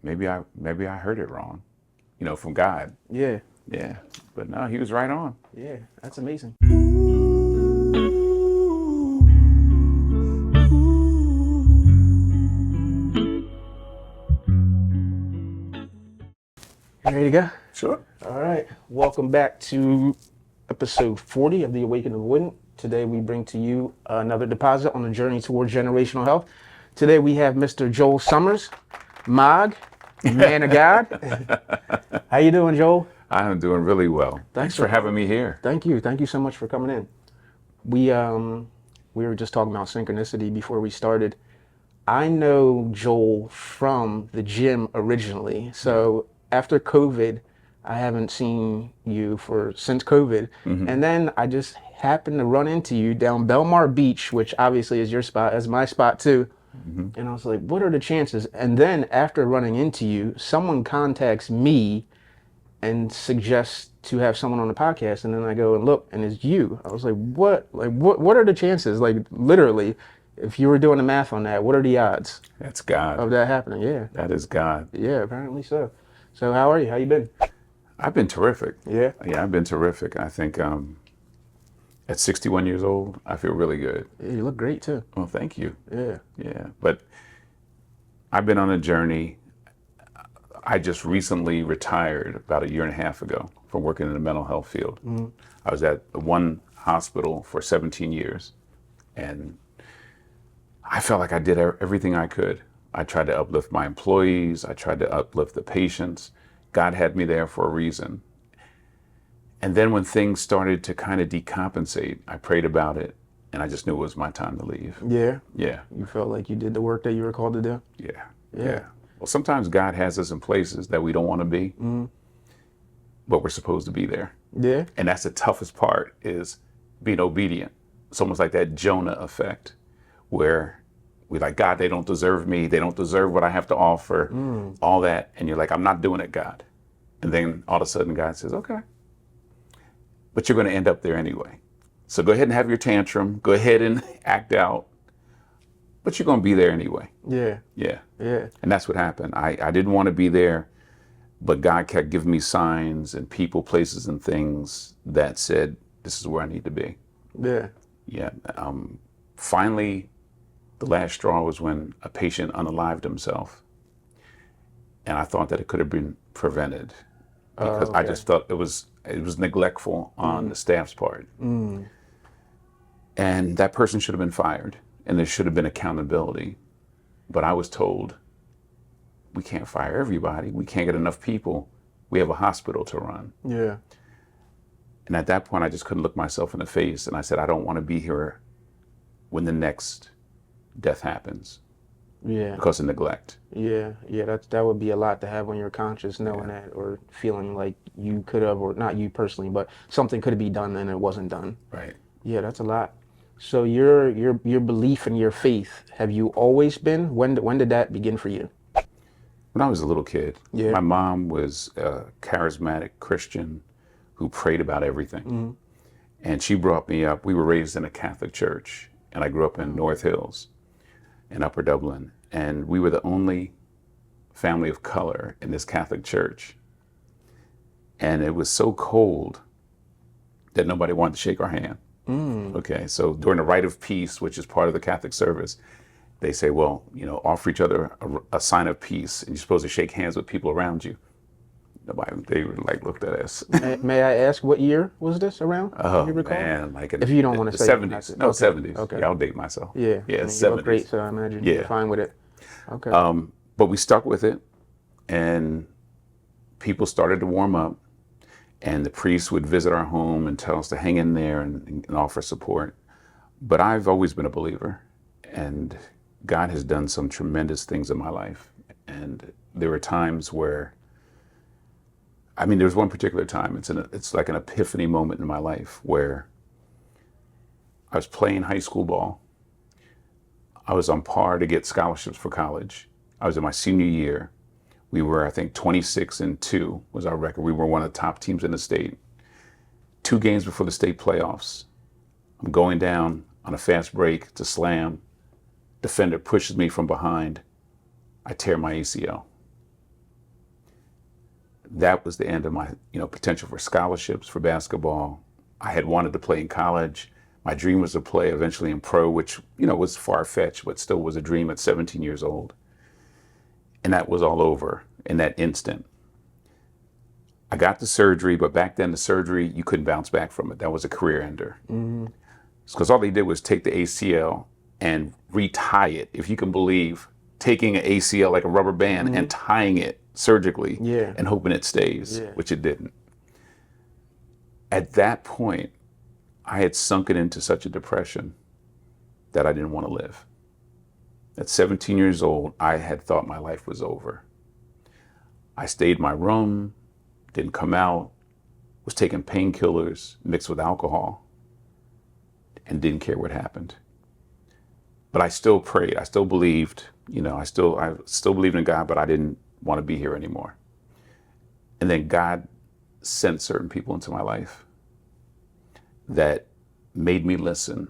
maybe I heard it wrong, from God. Yeah. Yeah, but no, he was right on. Yeah, that's amazing. You ready to go? Sure. All right. Welcome back to episode 40 of the Awakened Avoidant. Today we bring to you another deposit on the journey towards generational health. Today we have Mr. Joel Summers, Mog, man of God. How you doing, Joel? I'm doing really well. Thanks for having me here. Thank you. Thank you so much for coming in. We were just talking about synchronicity before we started. I know Joel from the gym originally. So after COVID, I haven't seen you since COVID. And then I just happened to run into you down Belmar Beach, which obviously is your spot, as my spot too. And I was like, what are the chances? And then after running into you, someone contacts me and suggests to have someone on the podcast. And then I go and look, and it's you. I was like, what? Like, what are the chances? Like, literally, if you were doing the math on that, what are the odds That's God. of that happening? Yeah. That is God. Yeah, apparently so. So how are you? How you been? I've been terrific. Yeah. Yeah, I've been terrific. I think at 61 years old, I feel really good. Yeah, you look great too. Well, thank you. Yeah. Yeah, but I've been on a journey. I just recently retired about a year and a half ago from working in the mental health field. I was at one hospital for 17 years, and I felt like I did everything I could. I tried to uplift my employees. I tried to uplift the patients. God had me there for a reason. And then when things started to kind of decompensate, I prayed about it, and I just knew it was my time to leave. Yeah. Yeah. You felt like you did the work that you were called to do? Yeah. Yeah. Well, sometimes God has us in places that we don't want to be, but we're supposed to be there. Yeah. And that's the toughest part, is being obedient. It's almost like that Jonah effect, where we're like, God, they don't deserve me. They don't deserve what I have to offer, all that. And you're like, I'm not doing it, God. And then all of a sudden God says, okay, but you're going to end up there anyway. So go ahead and have your tantrum. Go ahead and act out, but you're going to be there anyway. Yeah. Yeah. Yeah. And that's what happened. I didn't want to be there, but God kept giving me signs and people, places, and things that said, this is where I need to be. Yeah. Yeah. Finally, the last straw was when a patient unalived himself. And I thought that it could have been prevented, because I just thought it was neglectful on the staff's part. And that person should have been fired, and there should have been accountability. But I was told, we can't fire everybody. We can't get enough people. We have a hospital to run. Yeah. And at that point, I just couldn't look myself in the face. And I said, I don't want to be here when the next death happens Yeah. because of neglect. Yeah. Yeah. That would be a lot to have on your conscience, knowing that, or feeling like you could have, or not you personally, but something could be done and it wasn't done. Right. Yeah, that's a lot. So your belief and your faith, have you always been? When did that begin for you? When I was a little kid, Yeah. my mom was a charismatic Christian who prayed about everything. And she brought me up. We were raised in a Catholic church, and I grew up in North Hills in Upper Dublin. And we were the only family of color in this Catholic church. And it was so cold that nobody wanted to shake our hand. Okay, so during the rite of peace, which is part of the Catholic service, they say, well, offer each other a sign of peace, and you're supposed to shake hands with people around you. Nobody, they were like, looked at us. May I ask, what year was this around? Oh, Do you recall? man, like if you don't want to say 70s. No, okay. 70s. Okay. Yeah, I'll date myself. Yeah. Yeah, I mean, 70s. you look great, so I imagine you're fine with it. Okay. But we stuck with it, and people started to warm up, and the priest would visit our home and tell us to hang in there and offer support. But I've always been a believer, and God has done some tremendous things in my life. And there were times where, there was one particular time, it's like an epiphany moment in my life, where I was playing high school ball. I was on par to get scholarships for college. I was in my senior year. We were, I think, 26-2 was our record. We were one of the top teams in the state. 2 games before the state playoffs, I'm going down on a fast break to slam. Defender pushes me from behind. I tear my ACL. that was the end of my, potential for scholarships for basketball. I had wanted to play in college. My dream was to play eventually in pro, which, was far-fetched, but still was a dream at 17 years old. And that was all over in that instant. I got the surgery, but back then the surgery, you couldn't bounce back from it. That was a career ender. Because all they did was take the ACL and retie it, if you can believe, taking an ACL like a rubber band and tying it surgically Yeah. and hoping it stays, Yeah. which it didn't. At that point, I had sunken into such a depression that I didn't want to live. At 17 years old, I had thought my life was over. I stayed in my room, didn't come out, was taking painkillers mixed with alcohol, and didn't care what happened. But I still prayed. I still believed, I still believed in God, but I didn't want to be here anymore. And then God sent certain people into my life that made me listen,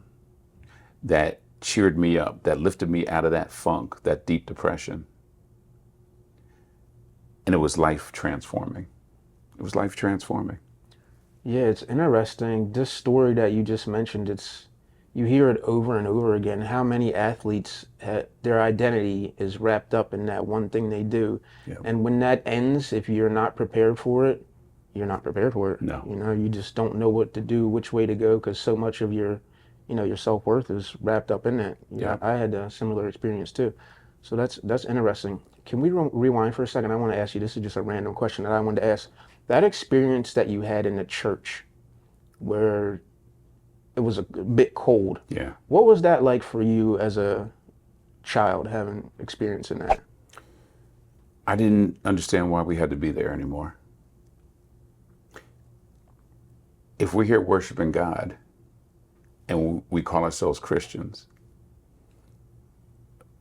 that cheered me up, that lifted me out of that funk, that deep depression. And it was life transforming. It was life transforming. Yeah, it's interesting. This story that you just mentioned, you hear it over and over again. How many athletes, their identity is wrapped up in that one thing they do. Yeah. And when that ends, if you're not prepared for it, you're not prepared for it. No. You just don't know what to do, which way to go, because so much of your self-worth is wrapped up in that. Yeah. I had a similar experience too. So that's interesting. Can we rewind for a second? I want to ask you, this is just a random question that I wanted to ask. That experience that you had in the church where it was a bit cold. Yeah. What was that like for you as a child, having experience in that? I didn't understand why we had to be there anymore. If we're here worshiping God and we call ourselves Christians,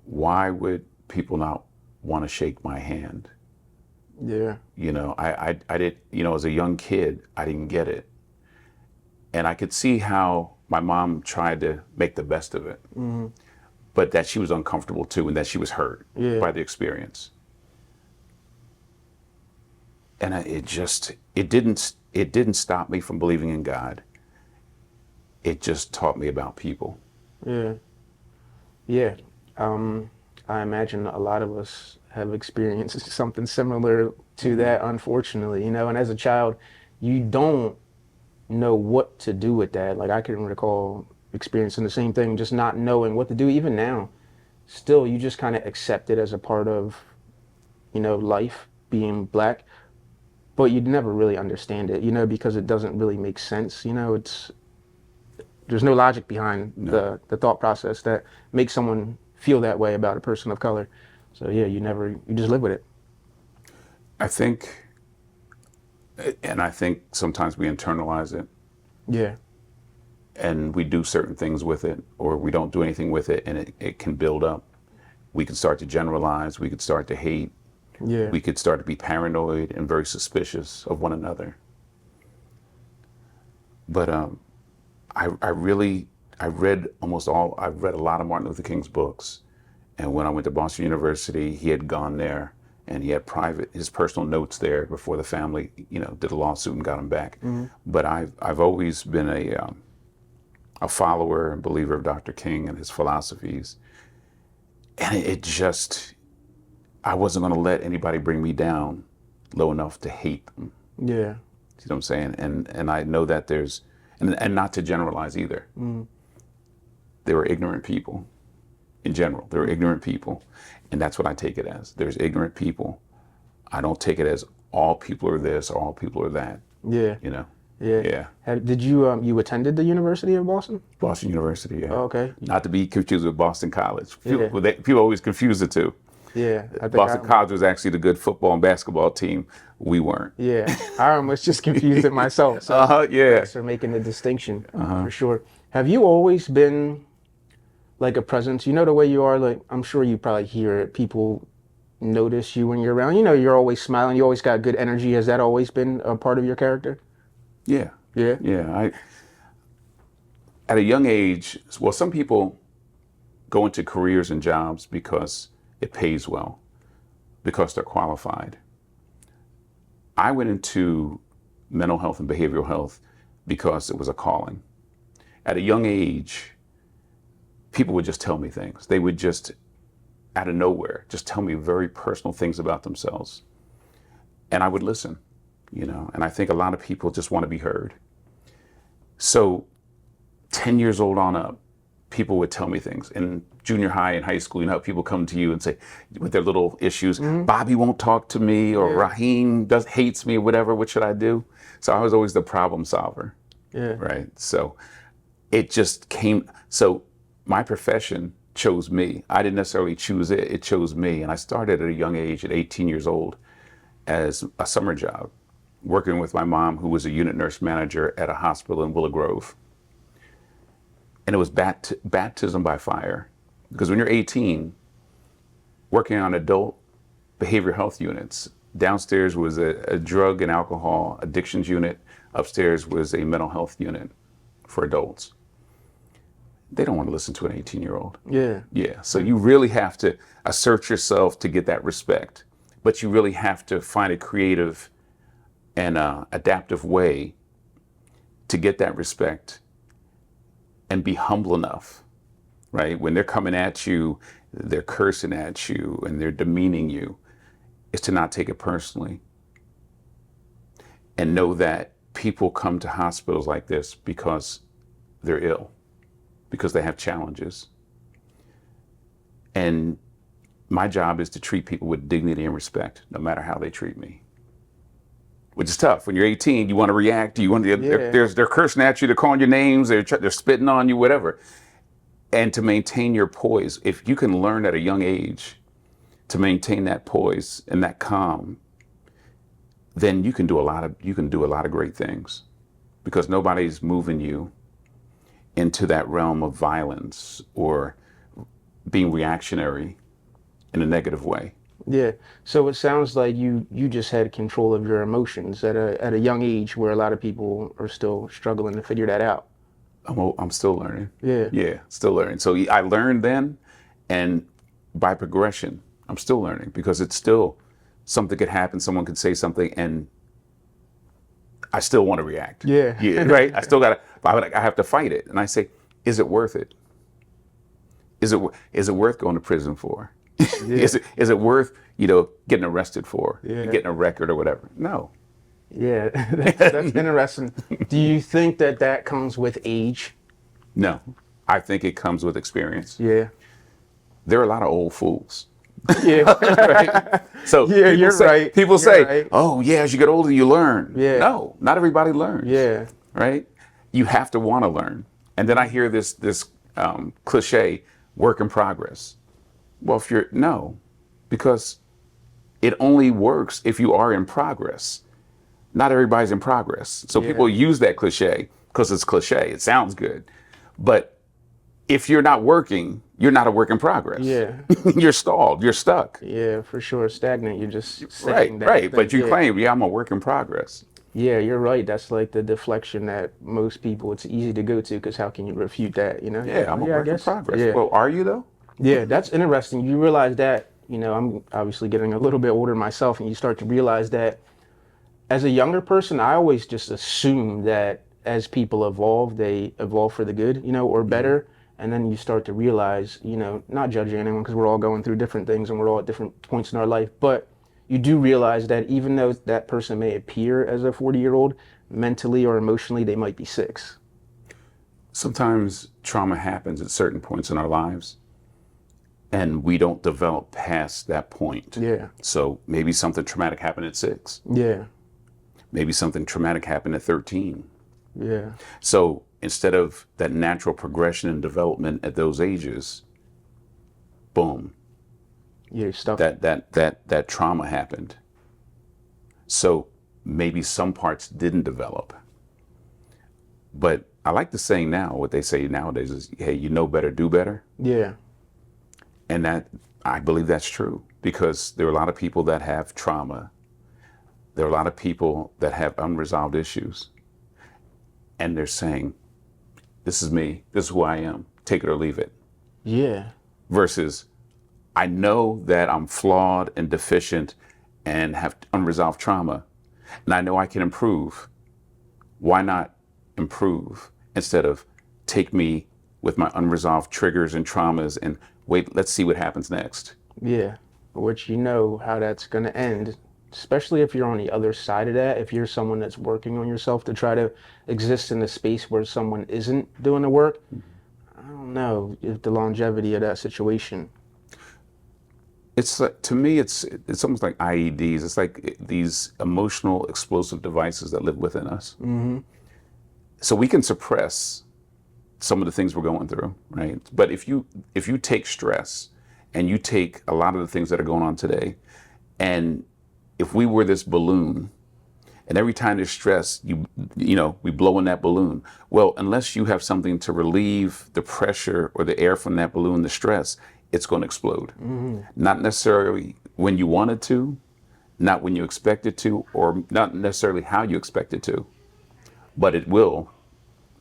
why would people not want to shake my hand? Yeah. I did, as a young kid, I didn't get it. And I could see how my mom tried to make the best of it, but that she was uncomfortable too, and that she was hurt by the experience. And it didn't stop me from believing in God. It just taught me about people. Yeah. Yeah. I imagine a lot of us have experienced something similar to that, unfortunately, and as a child, you don't know what to do with that. Like I can recall experiencing the same thing, just not knowing what to do. Even now, still, you just kind of accept it as a part of, life, being black, but you'd never really understand it, because it doesn't really make sense. There's no logic behind the thought process that makes someone feel that way about a person of color. So yeah, you just live with it. I think sometimes we internalize it. Yeah. And we do certain things with it, or we don't do anything with it, and it can build up. We can start to generalize. We could start to hate. Yeah. We could start to be paranoid and very suspicious of one another. But I've read a lot of Martin Luther King's books. And when I went to Boston University, he had gone there and he had his personal notes there before the family, did a lawsuit and got him back. But I've always been a follower and believer of Dr. King and his philosophies. And I wasn't going to let anybody bring me down low enough to hate them. Yeah. See what I'm saying? And I know that and not to generalize either. There were ignorant people. In general, there are ignorant people, and that's what I take it as. There's ignorant people. I don't take it as all people are this or all people are that. Yeah. Yeah. Did you attended the University of Boston? Boston University, yeah. Oh, okay. Not to be confused with Boston College. Yeah. People always confuse the two. Yeah. Boston College was actually the good football and basketball team. We weren't. Yeah. I was just confused it myself. So Yeah. thanks for making the distinction, for sure. Have you always been like a presence? The way you are, like, I'm sure you probably hear it. People notice you when you're around. You're always smiling. You always got good energy. Has that always been a part of your character? Yeah. Yeah. Yeah. At a young age, well, some people go into careers and jobs because it pays well, because they're qualified. I went into mental health and behavioral health because it was a calling. At a young age, people would just tell me things. They would just, out of nowhere, just tell me very personal things about themselves. And I would listen, and I think a lot of people just want to be heard. So 10 years old on up, people would tell me things. In junior high and high school, how people come to you and say, with their little issues, Bobby won't talk to me, or Raheem hates me, or whatever, what should I do? So I was always the problem solver, right? So it just came, so my profession chose me. I didn't necessarily choose it, it chose me. And I started at a young age, at 18 years old, as a summer job, working with my mom, who was a unit nurse manager at a hospital in Willow Grove. And it was baptism by fire. Because when you're 18, working on adult behavioral health units, downstairs was a drug and alcohol addictions unit, upstairs was a mental health unit for adults. They don't want to listen to an 18-year-old. Yeah. So you really have to assert yourself to get that respect. But you really have to find a creative and adaptive way to get that respect and be humble enough, right? When they're coming at you, they're cursing at you and they're demeaning you, is to not take it personally. And know that people come to hospitals like this because they're ill, because they have challenges. And my job is to treat people with dignity and respect, no matter how they treat me. Which is tough. When you're 18, you want to react. They're cursing at you. They're calling your names. They're spitting on you. Whatever. And to maintain your poise, if you can learn at a young age to maintain that poise and that calm, then you can do a lot of great things, because nobody's moving you into that realm of violence or being reactionary in a negative way. Yeah. So it sounds like you just had control of your emotions at a young age, where a lot of people are still struggling to figure that out. I'm still learning. Yeah. Yeah, still learning. So I learned then, and by progression, I'm still learning, because it's still, something could happen, someone could say something, and I still want to react. Yeah. Yeah, right? I have to fight it. And I say, is it worth it? Is it worth going to prison for? Yeah. Is it worth, getting arrested for, Yeah. getting a record or whatever? No. Yeah, that's interesting. Do you think that comes with age? No. I think it comes with experience. Yeah. There are a lot of old fools. Yeah. Right? So Yeah, you're right. People You're say, right. oh yeah, as you get older, you learn. Yeah. No, not everybody learns. Yeah. Right? You have to want to learn. And then I hear this cliche, work in progress. Well, no, because it only works if you are in progress. Not everybody's in progress. So people use that cliche because it's cliche. It sounds good. But if you're not working, you're not a work in progress. Yeah. You're stalled. You're stuck. Yeah, for sure. Stagnant. You're just Right, saying that. right. But you claim, I'm a work in progress. Yeah, you're right. That's like the deflection that most people, it's easy to go to, because how can you refute that, Yeah, I'm a work in progress. Yeah. Well, are you though? Yeah, that's interesting. You realize that, I'm obviously getting a little bit older myself, and you start to realize that as a younger person, I always just assumed that as people evolve, they evolve for the good, or better. And then you start to realize, not judging anyone, because we're all going through different things and we're all at different points in our life, but you do realize that even though that person may appear as a 40-year-old, mentally or emotionally, they might be 6. Sometimes trauma happens at certain points in our lives, and we don't develop past that point. Yeah. So maybe something traumatic happened at 6. Yeah. Maybe something traumatic happened at 13. Yeah. So instead of that natural progression and development at those ages, boom, You're stuck. that trauma happened. So maybe some parts didn't develop. But I like the saying now, what they say nowadays is, hey, you know better, do better. Yeah. And that, I believe that's true, because there are a lot of people that have trauma. There are a lot of people that have unresolved issues. And they're saying, this is me, this is who I am, take it or leave it. Yeah. Versus, I know that I'm flawed and deficient and have unresolved trauma, and I know I can improve. Why not improve instead of take me with my unresolved triggers and traumas and wait, let's see what happens next. Yeah, which you know how that's going to end, especially if you're on the other side of that. If you're someone that's working on yourself to try to exist in a space where someone isn't doing the work, I don't know if the longevity of that situation. It's like, to me, it's almost like IEDs. It's like these emotional explosive devices that live within us. So we can suppress some of the things we're going through, right? But if you take stress and you take a lot of the things that are going on today, and if we were this balloon, and every time there's stress, we blow in that balloon. Well, unless you have something to relieve the pressure or the air from that balloon, the stress, it's going to explode. Not necessarily when you want it to, not when you expect it to, or not necessarily how you expect it to, but it will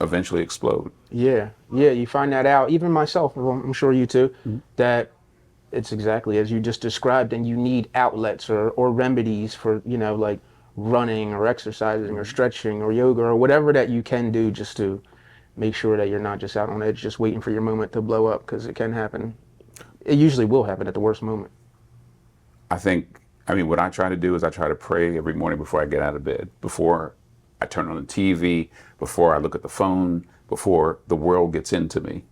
eventually explode. Yeah, yeah, you find that out. Even myself, well, I'm sure you too, that it's exactly as you just described, and you need outlets or remedies for, like running or exercising or stretching or yoga or whatever that you can do just to make sure that you're not just out on edge, just waiting for your moment to blow up, because it can happen. It usually will happen at the worst moment. What I try to do is I try to pray every morning before I get out of bed, before I turn on the TV, before I look at the phone, before the world gets into me,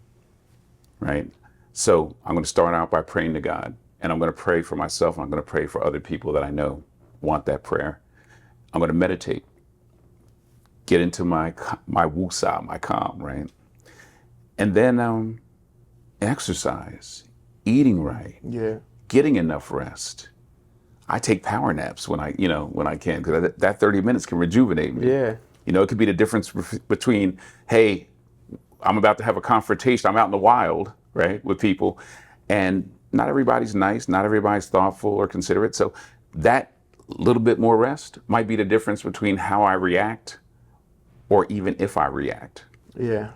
right? So I'm going to start out by praying to God, and I'm going to pray for myself, and I'm going to pray for other people that I know want that prayer. I'm going to meditate, get into my wusa, my calm, right? And then exercise, eating right, Yeah, getting enough rest. I take power naps when I can, because that 30 minutes can rejuvenate me. yeah, It could be the difference between, hey, I'm about to have a confrontation. I'm out in the wild, right, with people, and not everybody's nice, not everybody's thoughtful or considerate. So that little bit more rest might be the difference between how I react, or even if I react. yeah.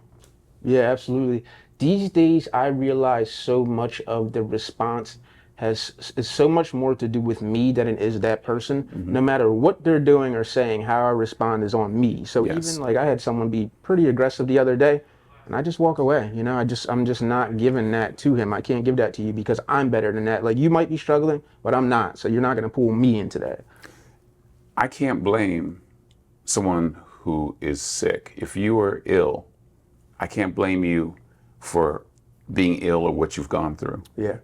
Yeah, absolutely. These days, I realize so much of the response is so much more to do with me than it is that person. No matter what they're doing or saying, how I respond is on me. So even Yes. like I had someone be pretty aggressive the other day, and I just walk away. I'm just not giving that to him. I can't give that to you because I'm better than that. Like you might be struggling, but I'm not. So you're not gonna pull me into that. I can't blame someone who is sick. If you are ill, I can't blame you for being ill or what you've gone through. Yeah.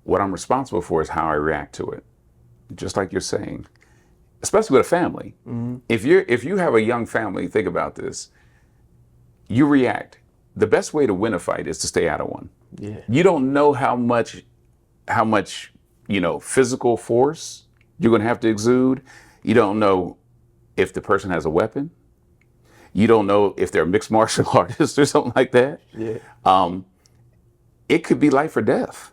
What I'm responsible for is how I react to it. Just like you're saying, especially with a family. If you have a young family, think about this. You react. The best way to win a fight is to stay out of one. Yeah. You don't know how much physical force you're going to have to exude. You don't know if the person has a weapon. You don't know if they're a mixed martial artist or something like that. Yeah. It could be life or death.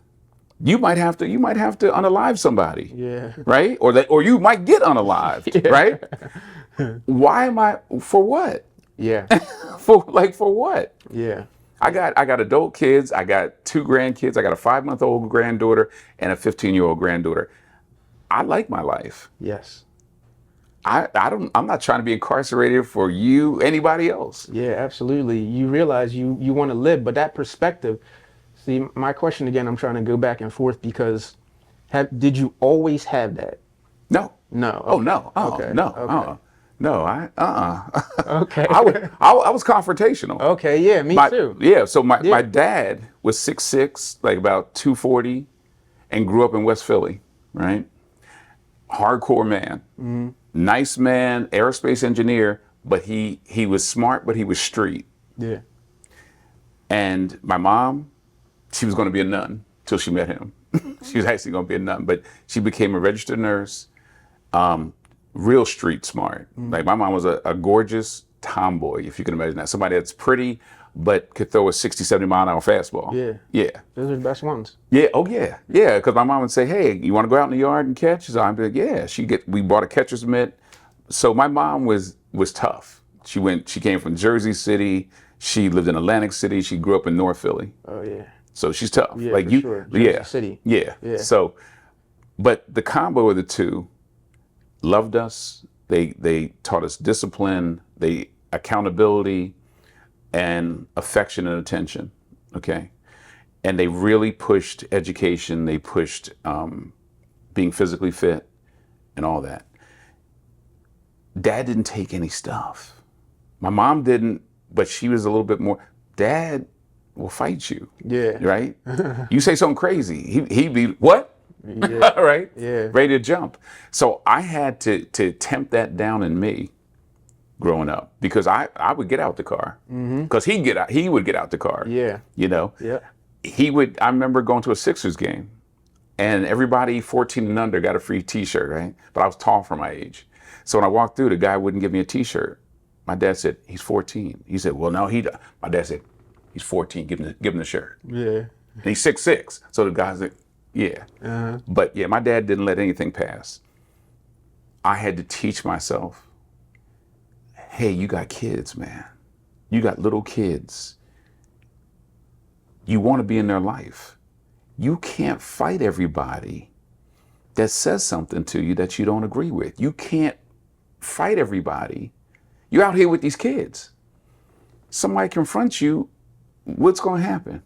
You might have to unalive somebody, Yeah. right? Or you might get unalived, Yeah. right? Why am I for what? Yeah. For what? Yeah. I got adult kids. I got 2 grandkids. I got a 5-month-old granddaughter and a 15-year-old granddaughter. I like my life. Yes. I'm not trying to be incarcerated for you, anybody else. Yeah, absolutely. You realize you want to live, but that perspective. See, my question again, I'm trying to go back and forth because did you always have that? No. No. Oh Okay. no. Oh Okay. no. Okay. No. Okay. I was confrontational. Okay. Yeah, me too. So my Yeah. dad was 6'6", like about 240, and grew up in West Philly, right? Hardcore man. Nice man, aerospace engineer, but he was smart, but he was street. Yeah. And my mom, she was going to be a nun till she met him. She was actually going to be a nun, but she became a registered nurse, real street smart. Like my mom was a gorgeous tomboy, if you can imagine that. Somebody that's pretty, but could throw a 60, 70 mile an hour fastball. Yeah. Yeah. Those are the best ones. Yeah. Oh yeah. Yeah. Because my mom would say, "Hey, you want to go out in the yard and catch?" So I'd be like, "Yeah." We bought a catcher's mitt. So my mom was tough. She came from Jersey City. She lived in Atlantic City. She grew up in North Philly. Oh yeah. So she's tough. Yeah, like for you, sure. yeah, Jersey City. yeah. Yeah. So, but the combo of the two, loved us. They taught us discipline, accountability, and affection and attention. Okay, and they really pushed education. They pushed being physically fit and all that. Dad didn't take any stuff. My mom didn't, but she was a little bit more. Dad will fight you, Yeah. right? You say something crazy, he'd be what? Yeah. Right? Yeah. Ready to jump. So I had to tempt that down in me growing up because I would get out the car because he would get out the car. Yeah. You know, Yeah. he would. I remember going to a Sixers game, and everybody 14 and under got a free T-shirt, right? But I was tall for my age, so when I walked through, the guy wouldn't give me a T-shirt. My dad said, "He's 14." He said, "Well, no, he." My dad said, "He's 14. Give him the shirt." Yeah. And he's 6'6". So the guy's like, "Yeah." But yeah, my dad didn't let anything pass. I had to teach myself, hey, you got kids, man. You got little kids. You want to be in their life. You can't fight everybody that says something to you that you don't agree with. You can't fight everybody. You're out here with these kids. Somebody confronts you, what's going to happen?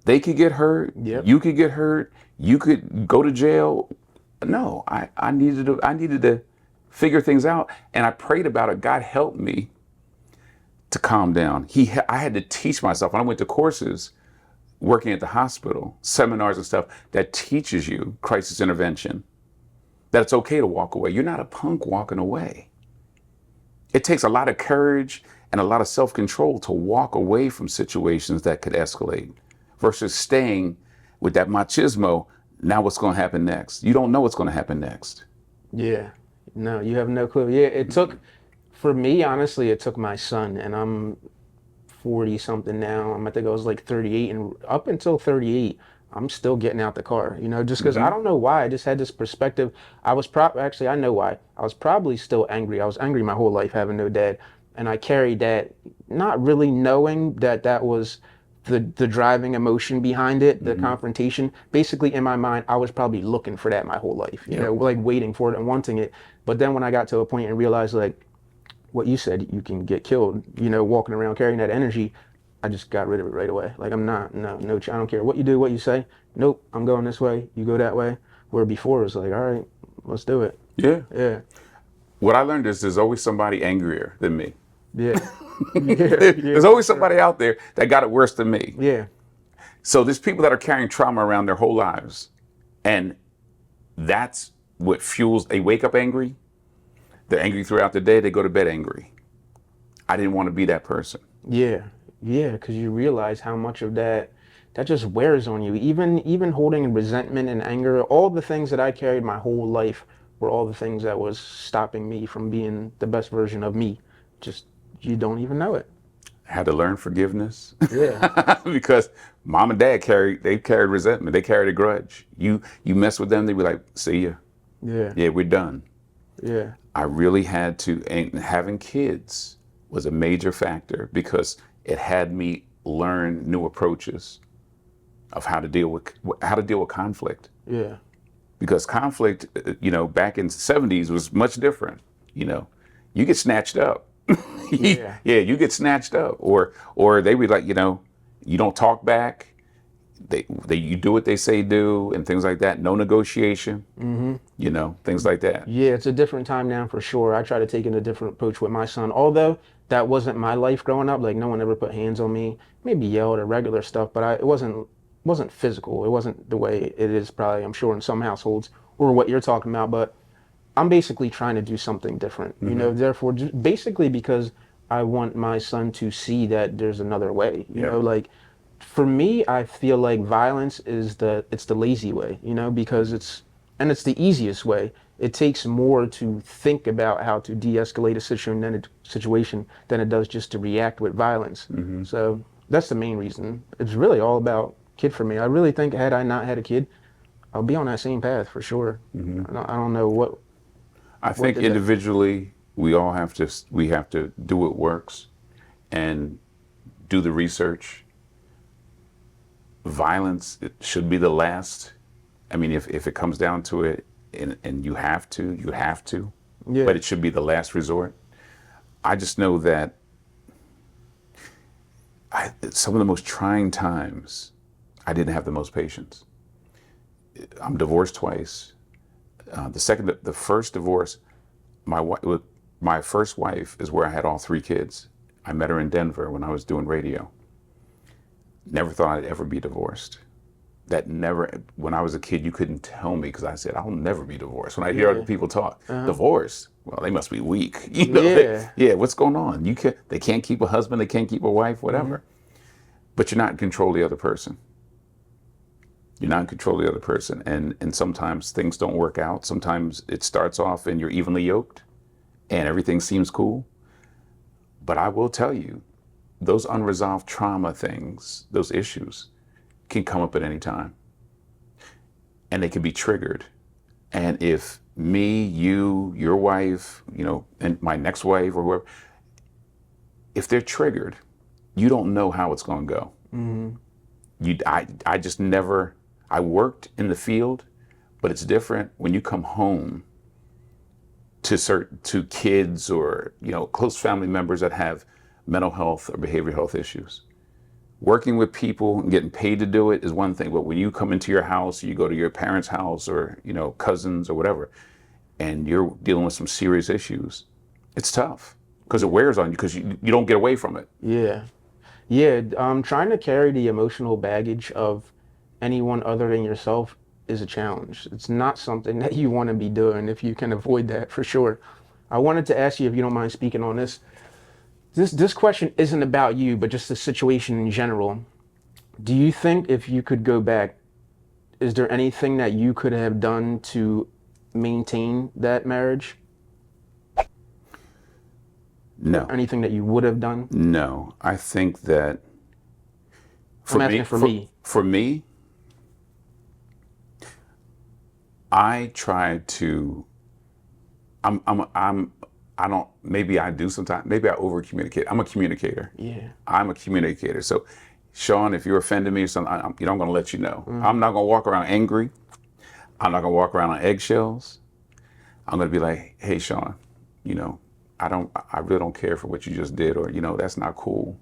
They could get hurt. Yep. You could get hurt. You could go to jail. No, I needed to figure things out, and I prayed about it. God helped me to calm down. I had to teach myself. When I went to courses, working at the hospital, seminars and stuff that teaches you crisis intervention, that it's okay to walk away. You're not a punk walking away. It takes a lot of courage and a lot of self-control to walk away from situations that could escalate versus staying with that machismo. Now what's going to happen next? You don't know what's going to happen next. Yeah. No, you have no clue. Yeah, it took, for me, honestly, it took my son, and I'm 40 something now. I think I was like 38, and up until 38, I'm still getting out the car, just because I don't know why. I just had this perspective. Actually, I know why. I was probably still angry. I was angry my whole life having no dad. And I carried that, not really knowing that that was the driving emotion behind it, the confrontation. Basically, in my mind, I was probably looking for that my whole life, like waiting for it and wanting it. But then when I got to a point and realized, like what you said, you can get killed, walking around carrying that energy, I just got rid of it right away. Like, I'm not, no, I don't care what you do, what you say. Nope, I'm going this way, you go that way. Where before it was like, all right, let's do it. Yeah. Yeah. What I learned is there's always somebody angrier than me. Yeah. There's always somebody out there that got it worse than me. Yeah. So there's people that are carrying trauma around their whole lives. And that's what fuels, they wake up angry. They're angry throughout the day. They go to bed angry. I didn't want to be that person. Yeah. Yeah. Because you realize how much of that just wears on you. Even holding resentment and anger, all the things that I carried my whole life were all the things that was stopping me from being the best version of me. Just, you don't even know it. I had to learn forgiveness. Yeah. Because mom and dad carried resentment. They carried a grudge. You mess with them, they be like, see ya. Yeah. Yeah, we're done. Yeah. I really had to, and having kids was a major factor because it had me learn new approaches of how to deal with conflict. Yeah. Because conflict, back in the 70s was much different. You get snatched up. Yeah. Yeah, you get snatched up, or they would like, you don't talk back. You do what they say do, and things like that. No negotiation. Things like that. Yeah, it's a different time now for sure. I try to take in a different approach with my son. Although that wasn't my life growing up. Like, no one ever put hands on me. Maybe yelled or regular stuff, but it wasn't physical. It wasn't the way it is probably, I'm sure, in some households, or what you're talking about. But I'm basically trying to do something different, therefore, just basically because I want my son to see that there's another way, like for me, I feel like violence is it's the lazy way, because it's the easiest way. It takes more to think about how to de-escalate a situation than it does just to react with violence. So that's the main reason. It's really all about kid for me. I really think had I not had a kid, I'll be on that same path for sure. I don't know what. I think individually we have to do what works and do the research. Violence, it should be the last. I mean, if it comes down to it, and you have to, Yeah. but it should be the last resort. I just know that some of the most trying times, I didn't have the most patience. I'm divorced twice. The first divorce, my first wife is where I had all three kids. I met her in Denver when I was doing radio. Never thought I'd ever be divorced. That never, when I was a kid, you couldn't tell me because I said, I'll never be divorced. When I hear other Yeah. people talk, divorce, well, they must be weak. Yeah. Yeah, what's going on? They can't keep a husband, they can't keep a wife, whatever. But you're not in control of the other person. You're not in control of the other person. And sometimes things don't work out. Sometimes it starts off and you're evenly yoked and everything seems cool. But I will tell you, those unresolved trauma things, those issues can come up at any time. And they can be triggered. And if me, you, your wife, and my next wife or whoever, if they're triggered, you don't know how it's going to go. I just never, I worked in the field, but it's different when you come home to kids or, close family members that have mental health or behavioral health issues. Working with people and getting paid to do it is one thing, but when you come into your house, you go to your parents' house or, cousins or whatever, and you're dealing with some serious issues, it's tough because it wears on you because you don't get away from it. Yeah. Yeah. Trying to carry the emotional baggage of anyone other than yourself is a challenge. It's not something that you want to be doing if you can avoid that, for sure. I wanted to ask you, if you don't mind speaking on this. This question isn't about you, but just the situation in general. Do you think if you could go back, is there anything that you could have done to maintain that marriage? No, Anything that you would have done? no. I think that I'm asking for me. for me, I try to. I don't. Maybe I do sometimes. Maybe I over communicate. I'm a communicator. Yeah. I'm a communicator. So, Sean, if you're offending me or something, I'm going to let you know. I'm not going to walk around angry. I'm not going to walk around on eggshells. I'm going to be like, hey, Sean, I really don't care for what you just did, or, that's not cool,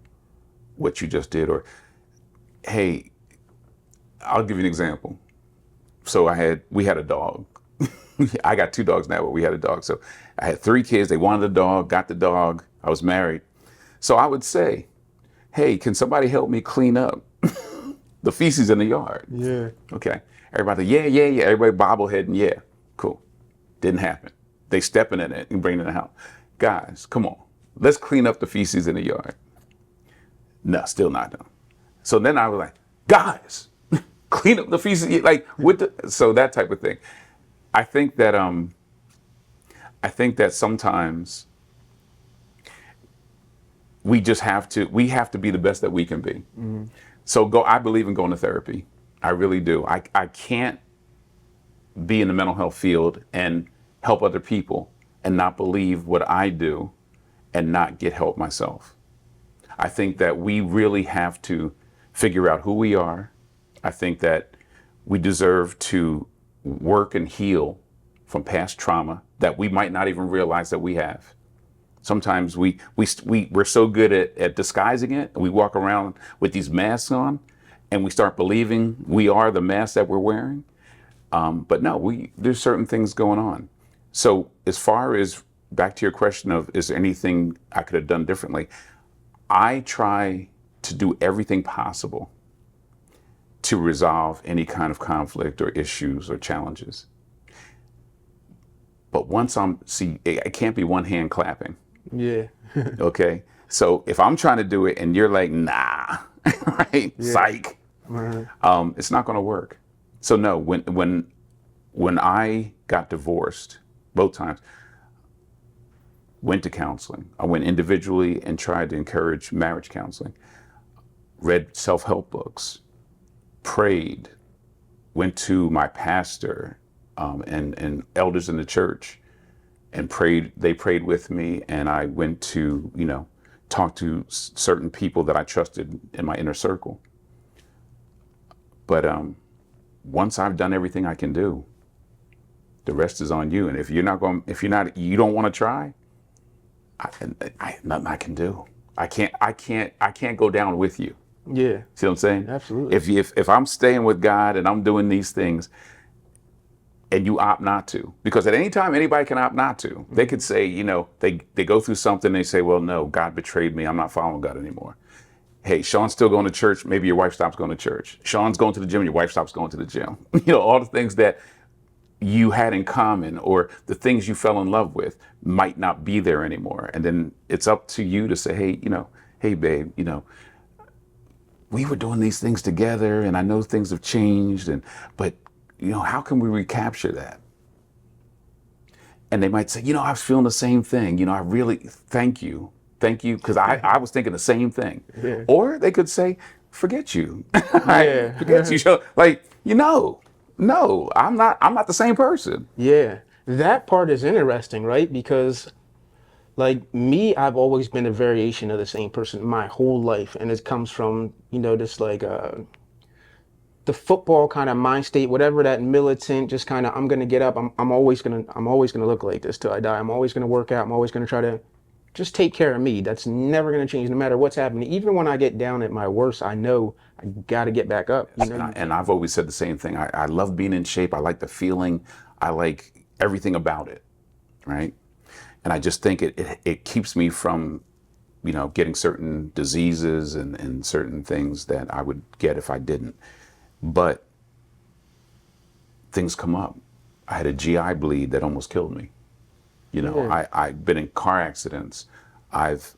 what you just did, or, hey, I'll give you an example. So we had a dog. I got two dogs now, but we had a dog. So I had three kids. They wanted a dog, got the dog. I was married. So I would say, hey, can somebody help me clean up the feces in the yard? Yeah. Okay. Everybody, yeah, yeah, yeah. Everybody bobbleheading, yeah. Cool. Didn't happen. They stepping in it and bringing it in the house. Guys, come on. Let's clean up the feces in the yard. No, still not done. So then I was like, guys, clean up the feces, like so that type of thing. I think that sometimes we have to be the best that we can be. So I believe in going to therapy. I really do. I can't be in the mental health field and help other people and not believe what I do and not get help myself. I think that we really have to figure out who we are. I think that we deserve to work and heal from past trauma that we might not even realize that we have. Sometimes we're so good at disguising it, and we walk around with these masks on, and we start believing we are the mask that we're wearing. But no, there's certain things going on. So as far as back to your question of, is there anything I could have done differently? I try to do everything possible to resolve any kind of conflict or issues or challenges. But it can't be one hand clapping. Yeah. Okay. So if I'm trying to do it and you're like, nah, right? Yeah. Psych. It's not going to work. So no, when I got divorced, both times, went to counseling. I went individually and tried to encourage marriage counseling. Read self-help books, prayed, went to my pastor and elders in the church and prayed. They prayed with me, and I went to, talk to certain people that I trusted in my inner circle. But once I've done everything I can do, The rest is on you. And if you're not going, if you're not, you don't want to try, nothing I can do. I can't go down with you. Yeah, See what I'm saying? absolutely. If I'm staying with God and I'm doing these things, and you opt not to, because at any time anybody can opt not to. They could say, they go through something, they say, well, no, God betrayed me, I'm not following God anymore. Hey, Sean's still going to church, maybe your wife stops going to church. Sean's going to the gym, your wife stops going to the gym. All the things that you had in common, or the things you fell in love with, might not be there anymore. And then it's up to you to say, hey babe, we were doing these things together, and I know things have changed, but how can we recapture that? And they might say, I was feeling the same thing. I really thank you, because I was thinking the same thing. Yeah. Or they could say, forget you, Yeah. forget you. So, no, I'm not the same person. Yeah, that part is interesting, right? Because like me, I've always been a variation of the same person my whole life, and it comes from this like the football kind of mind state, whatever that militant, just kind of I'm gonna get up, I'm always gonna look like this till I die. I'm always gonna work out. I'm always gonna try to just take care of me. That's never gonna change, no matter what's happening. Even when I get down at my worst, I know I gotta get back up. And I've always said the same thing. I love being in shape. I like the feeling. I like everything about it, right? And I just think it keeps me from, getting certain diseases and certain things that I would get if I didn't. But things come up. I had a GI bleed that almost killed me. Yeah. I've been in car accidents. I've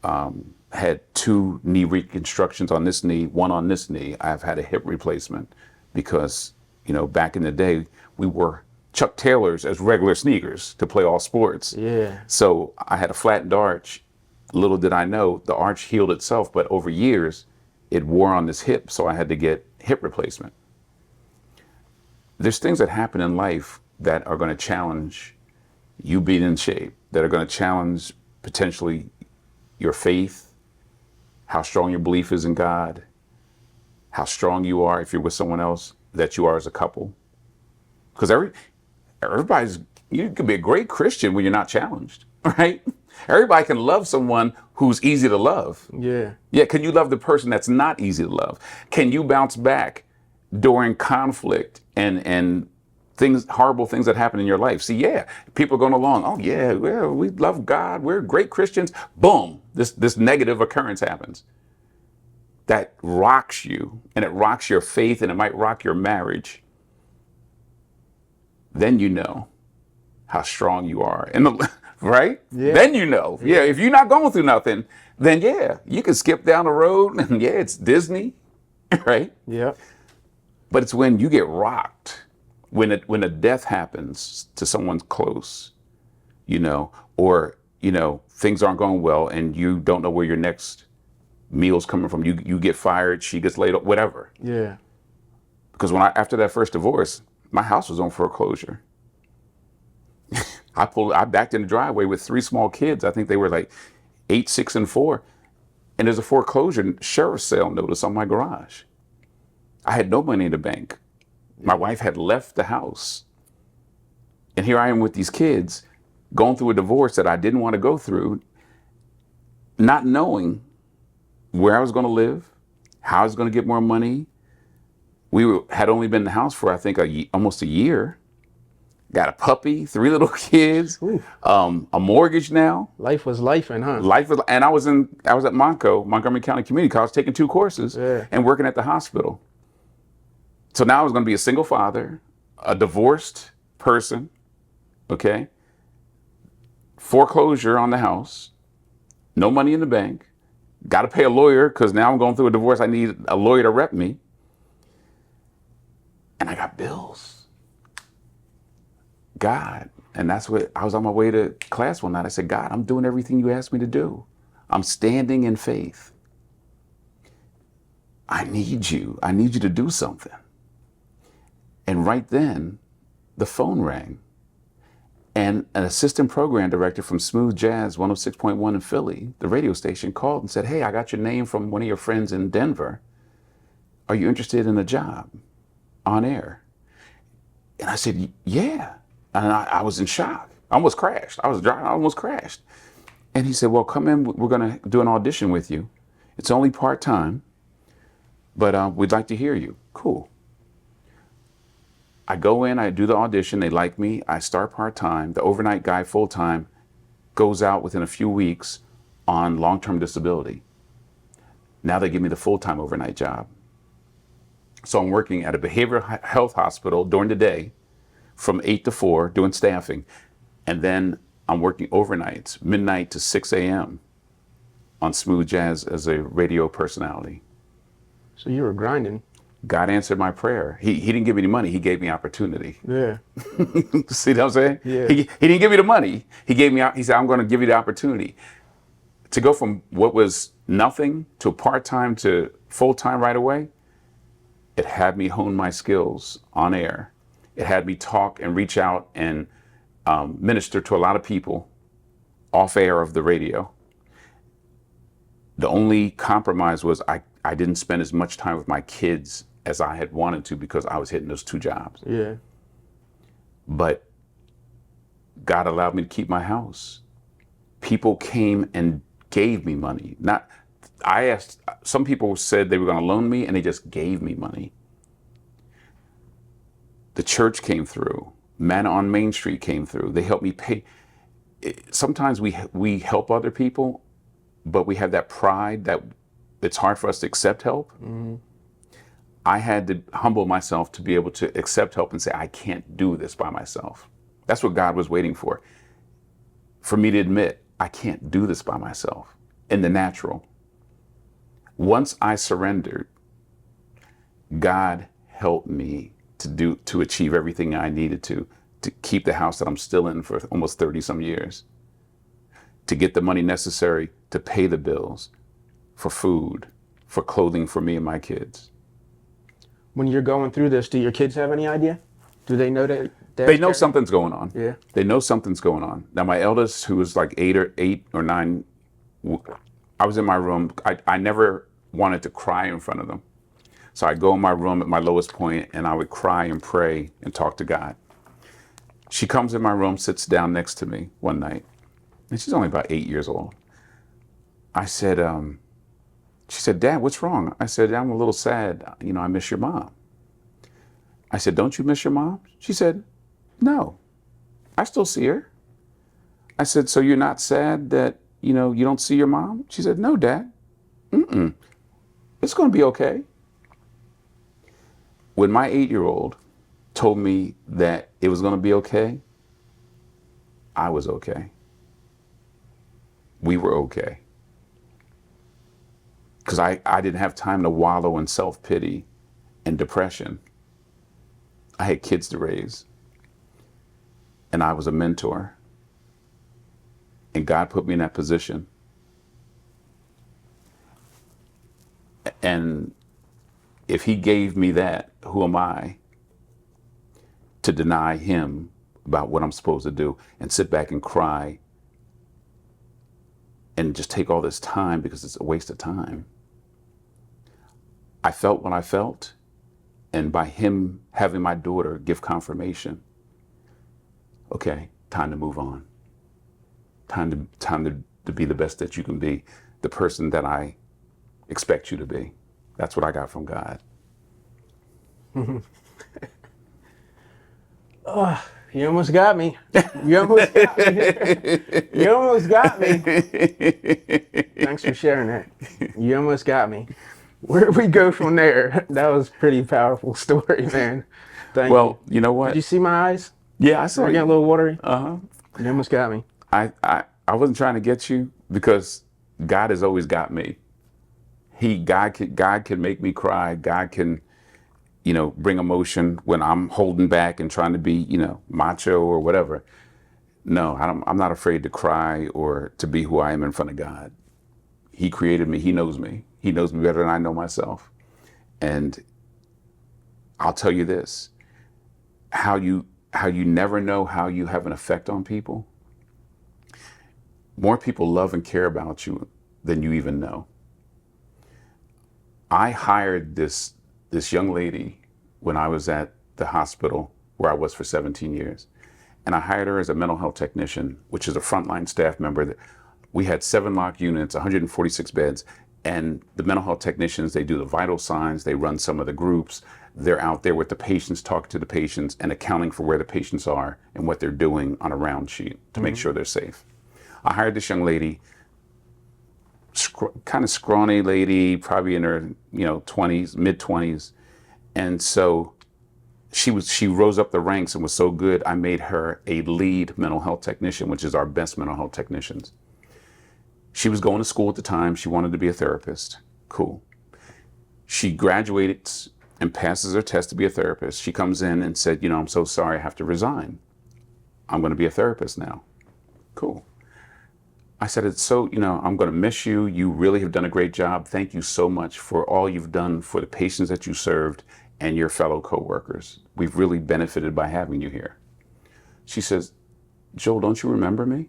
had 2 knee reconstructions on this knee, 1 on this knee. I've had a hip replacement because, back in the day, we wore Chuck Taylors as regular sneakers to play all sports. Yeah. So I had a flattened arch. Little did I know, the arch healed itself, but over years, it wore on this hip, so I had to get hip replacement. There's things that happen in life that are going to challenge you being in shape, that are going to challenge potentially your faith, how strong your belief is in God, how strong you are if you're with someone else, that you are as a couple. Because you can be a great Christian when you're not challenged, right? Everybody can love someone who's easy to love. Yeah. Yeah, can you love the person that's not easy to love? Can you bounce back during conflict and horrible things that happen in your life? See, yeah, people are going along, oh yeah, well, we love God, we're great Christians. Boom, this negative occurrence happens. That rocks you, and it rocks your faith, and it might rock your marriage. Then you know how strong you are. Right? Yeah. Then you know. Yeah, if you're not going through nothing, then yeah, you can skip down the road and yeah, it's Disney, right? Yeah. But it's when you get rocked, when a death happens to someone close, or things aren't going well and you don't know where your next meal's coming from. You get fired, she gets laid off, whatever. Yeah. Because after that first divorce, my house was on foreclosure. I backed in the driveway with 3 small kids. I think they were like 8, 6, and 4. And there's a foreclosure sheriff's sale notice on my garage. I had no money in the bank. My wife had left the house. And here I am with these kids going through a divorce that I didn't want to go through, not knowing where I was going to live, how I was going to get more money. Had only been in the house for, I think, almost a year. Got a puppy, 3 little kids, a mortgage now. Life was life, and huh? And I was at Montgomery County Community College, taking 2 courses and working at the hospital. So now I was going to be a single father, a divorced person, okay? Foreclosure on the house, no money in the bank, got to pay a lawyer because now I'm going through a divorce. I need a lawyer to rep me. And I got bills. God, and that's what I was on my way to class one night. I said, God, I'm doing everything you asked me to do. I'm standing in faith. I need you. I need you to do something. And right then, the phone rang. And an assistant program director from Smooth Jazz 106.1 in Philly, the radio station, called and said, hey, I got your name from one of your friends in Denver. Are you interested in a job on air? And I said, yeah. And I was in shock. I almost crashed. I was driving, I almost crashed. And he said, well, come in. We're going to do an audition with you. It's only part-time, but we'd like to hear you. Cool. I go in, I do the audition. They like me. I start part-time. The overnight guy full-time goes out within a few weeks on long-term disability. Now they give me the full-time overnight job. So I'm working at a behavioral health hospital during the day from 8 to 4 doing staffing. And then I'm working overnights, midnight to 6 a.m. on Smooth Jazz as a radio personality. So you were grinding. God answered my prayer. He didn't give me any money. He gave me opportunity. Yeah. See what I'm saying? Yeah. He didn't give me the money. He said, I'm going to give you the opportunity. To go from what was nothing to part-time to full-time right away, it had me hone my skills on air. It had me talk and reach out and minister to a lot of people off air of the radio. The only compromise was I didn't spend as much time with my kids as I had wanted to because I was hitting those 2 jobs. Yeah. But God allowed me to keep my house. People came and gave me money. I asked, some people said they were going to loan me and they just gave me money. The church came through. Manna on Main Street came through. They helped me pay. Sometimes we help other people, but we have that pride that it's hard for us to accept help. Mm-hmm. I had to humble myself to be able to accept help and say, I can't do this by myself. That's what God was waiting for me to admit, I can't do this by myself in the natural. Once I surrendered, God helped me to achieve everything I needed to keep the house that I'm still in for almost 30 some years, to get the money necessary to pay the bills, for food, for clothing for me and my kids. When you're going through this, do your kids have any idea? Do they know that? They know something's going on. Yeah. They know something's going on. Now my eldest, who was like 8 or 9, I was in my room. I never wanted to cry in front of them. So I'd go in my room at my lowest point and I would cry and pray and talk to God. She comes in my room, sits down next to me one night, and she's only about 8 years old. I said, she said, Dad, what's wrong? I said, I'm a little sad. I miss your mom. I said, don't you miss your mom? She said, no, I still see her. I said, so you're not sad that, you don't see your mom? She said, no, Dad. It's going to be okay. When my 8-year-old told me that it was going to be okay, I was okay. We were okay. Because I didn't have time to wallow in self-pity and depression. I had kids to raise. And I was a mentor. And God put me in that position. And if he gave me that, who am I to deny him about what I'm supposed to do and sit back and cry and just take all this time because it's a waste of time? I felt what I felt, and by him having my daughter give confirmation, okay, time to move on. Time to be the best that you can be, the person that I expect you to be. That's what I got from God. You almost got me. You almost got me. You almost got me. Thanks for sharing that. You almost got me. Where do we go from there? That was a pretty powerful story, man. Thank you. Well, you know what? Did you see my eyes? Yeah, I saw They're you. getting a little watery. Uh-huh. You almost got me. I wasn't trying to get you because God has always got me. God can make me cry. God can, bring emotion when I'm holding back and trying to be, macho or whatever. No, I'm not afraid to cry or to be who I am in front of God. He created me. He knows me. He knows me better than I know myself. And I'll tell you this, how you never know how you have an effect on people. More people love and care about you than you even know. I hired this young lady when I was at the hospital where I was for 17 years. and I hired her as a mental health technician, which is a frontline staff member. We had 7 locked units, 146 beds, and the mental health technicians, they do the vital signs, they run some of the groups, they're out there with the patients, talking to the patients, and accounting for where the patients are and what they're doing on a round sheet to make sure they're safe. I hired this young lady, kind of scrawny lady, probably in her 20s, mid 20s, and so she rose up the ranks and was so good. I made her a lead mental health technician, which is our best mental health technicians. She was going to school at the time. She wanted to be a therapist. Cool. She graduated and passes her test to be a therapist. She comes in and said, I'm so sorry, I have to resign. I'm going to be a therapist now. Cool. I said, I'm going to miss you. You really have done a great job. Thank you so much for all you've done for the patients that you served and your fellow coworkers. We've really benefited by having you here. She says, Joel, don't you remember me?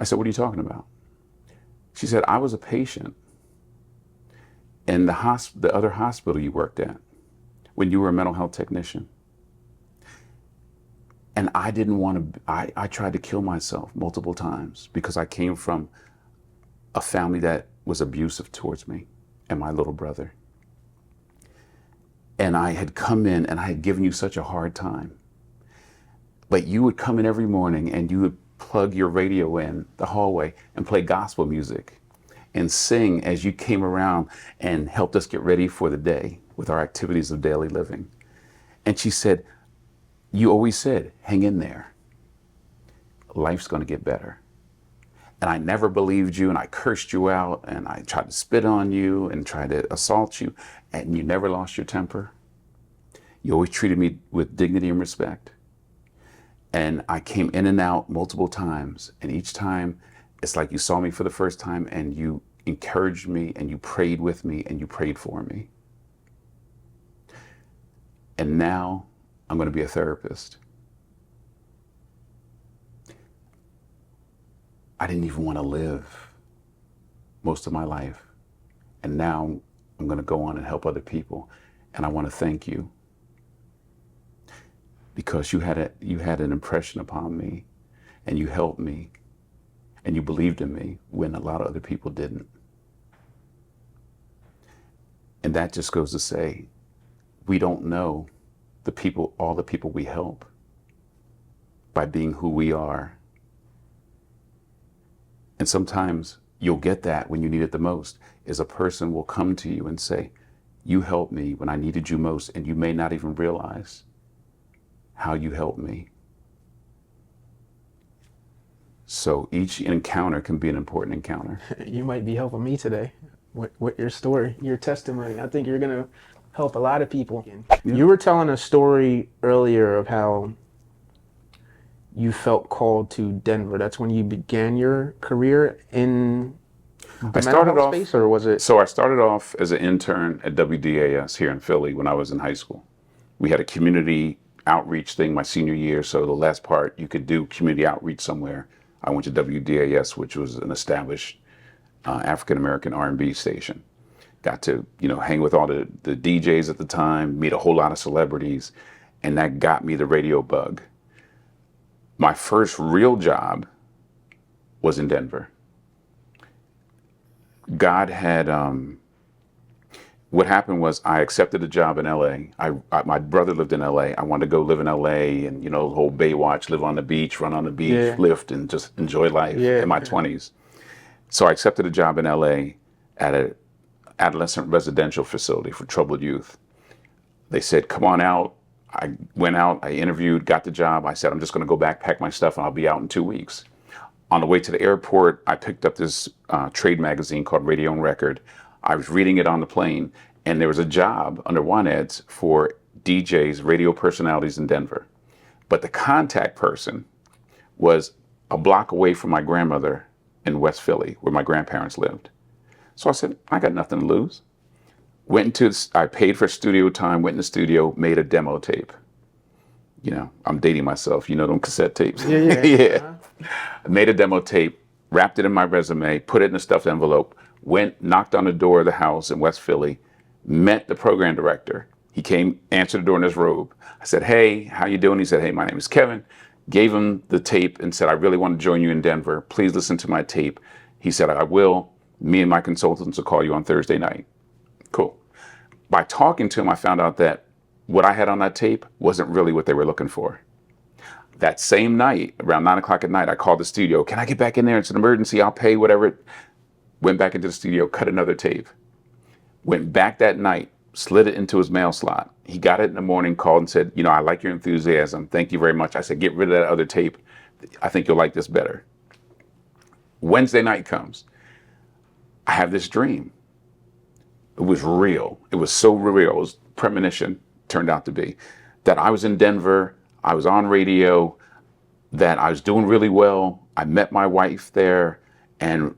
I said, what are you talking about? She said, I was a patient in the other hospital you worked at when you were a mental health technician. And I didn't want to, I tried to kill myself multiple times because I came from a family that was abusive towards me and my little brother. And I had come in and I had given you such a hard time. But you would come in every morning and you would plug your radio in the hallway and play gospel music and sing as you came around and helped us get ready for the day with our activities of daily living. And she said, you always said, hang in there. Life's going to get better. And I never believed you, and I cursed you out, and I tried to spit on you and tried to assault you, and you never lost your temper. You always treated me with dignity and respect. And I came in and out multiple times, and each time it's like you saw me for the first time and you encouraged me and you prayed with me and you prayed for me. And now I'm going to be a therapist. I didn't even want to live most of my life. And now I'm going to go on and help other people. And I want to thank you because you had an impression upon me and you helped me and you believed in me when a lot of other people didn't. And that just goes to say, we don't know all the people we help by being who we are. And sometimes you'll get that when you need it the most, is a person will come to you and say, you helped me when I needed you most, and you may not even realize how you helped me. So each encounter can be an important encounter. You might be helping me today with your story, your testimony. I think you're going to help a lot of people. Yeah. You were telling a story earlier of how you felt called to Denver. That's when you began your career in the mental health space, or was it? So I started off as an intern at WDAS here in Philly when I was in high school. We had a community outreach thing my senior year, so the last part, you could do community outreach somewhere. I went to WDAS, which was an established African-American R&B station. Got to, hang with all the DJs at the time, meet a whole lot of celebrities, and that got me the radio bug. My first real job was in Denver. God had, what happened was I accepted a job in LA. My brother lived in LA. I wanted to go live in LA and, the whole Baywatch, live on the beach, run on the beach, lift, and just enjoy life in my 20s. So I accepted a job in LA at an adolescent residential facility for troubled youth. They said, come on out. I went out, I interviewed, got the job. I said, I'm just going to go back, pack my stuff, and I'll be out in 2 weeks. On the way to the airport, I picked up this trade magazine called Radio and Record. I was reading it on the plane, and there was a job under Want Ads for DJs, radio personalities in Denver. But the contact person was a block away from my grandmother in West Philly, where my grandparents lived. So I said, I got nothing to lose. I paid for studio time, went in the studio, made a demo tape. I'm dating myself, them cassette tapes. Yeah. Yeah. I made a demo tape, wrapped it in my resume, put it in a stuffed envelope, went, knocked on the door of the house in West Philly, met the program director. He came, answered the door in his robe. I said, hey, how you doing? He said, hey, my name is Kevin. Gave him the tape and said, I really want to join you in Denver. Please listen to my tape. He said, I will. Me and my consultants will call you on Thursday night. Cool. By talking to him, I found out that what I had on that tape wasn't really what they were looking for. That same night, around 9 o'clock at night, I called the studio. Can I get back in there? It's an emergency. I'll pay whatever. Went back into the studio, cut another tape. Went back that night, slid it into his mail slot. He got it in the morning, called and said, I like your enthusiasm. Thank you very much. I said, get rid of that other tape. I think you'll like this better. Wednesday night comes. I have this dream. It was real. It was so real. It was premonition, turned out to be, that I was in Denver. I was on radio, that I was doing really well. I met my wife there, and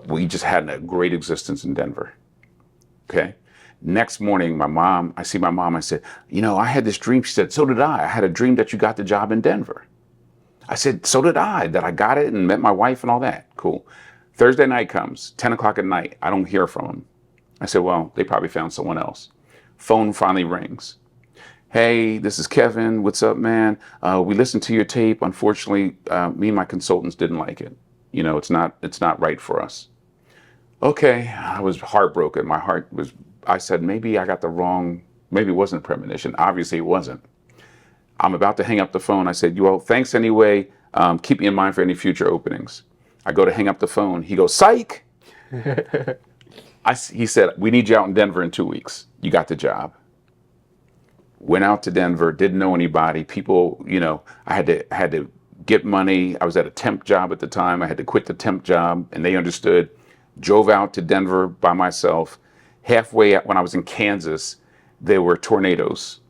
we just had a great existence in Denver. Okay. Next morning, I see my mom. I said, I had this dream. She said, so did I. I had a dream that you got the job in Denver. I said, so did I, that I got it and met my wife and all that. Cool. Thursday night comes, 10 o'clock at night. I don't hear from them. I said, well, they probably found someone else. Phone finally rings. Hey, this is Kevin. What's up, man? We listened to your tape. Unfortunately, me and my consultants didn't like it. It's not right for us. Okay, I was heartbroken. I said, maybe I got the wrong, maybe it wasn't a premonition. Obviously it wasn't. I'm about to hang up the phone. I said, well, thanks anyway. Keep me in mind for any future openings. I go to hang up the phone. He goes, psych. He said, we need you out in Denver in 2 weeks. You got the job. Went out to Denver, didn't know anybody. People, I had to get money. I was at a temp job at the time. I had to quit the temp job, and they understood. Drove out to Denver by myself. Halfway when I was in Kansas, there were tornadoes.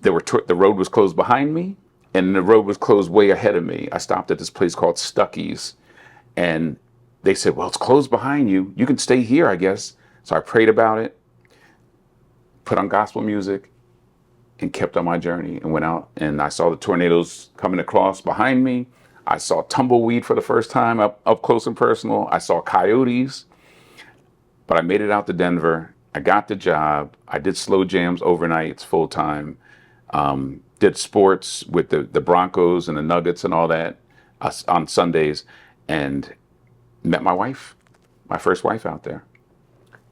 The road was closed behind me, and the road was closed way ahead of me. I stopped at this place called Stuckey's, and they said, well, it's closed behind you. You can stay here, I guess. So I prayed about it, put on gospel music, and kept on my journey and went out. And I saw the tornadoes coming across behind me. I saw tumbleweed for the first time up close and personal. I saw coyotes. But I made it out to Denver. I got the job. I did slow jams overnights full time. Did sports with the Broncos and the Nuggets and all that on Sundays, and met my wife, my first wife out there.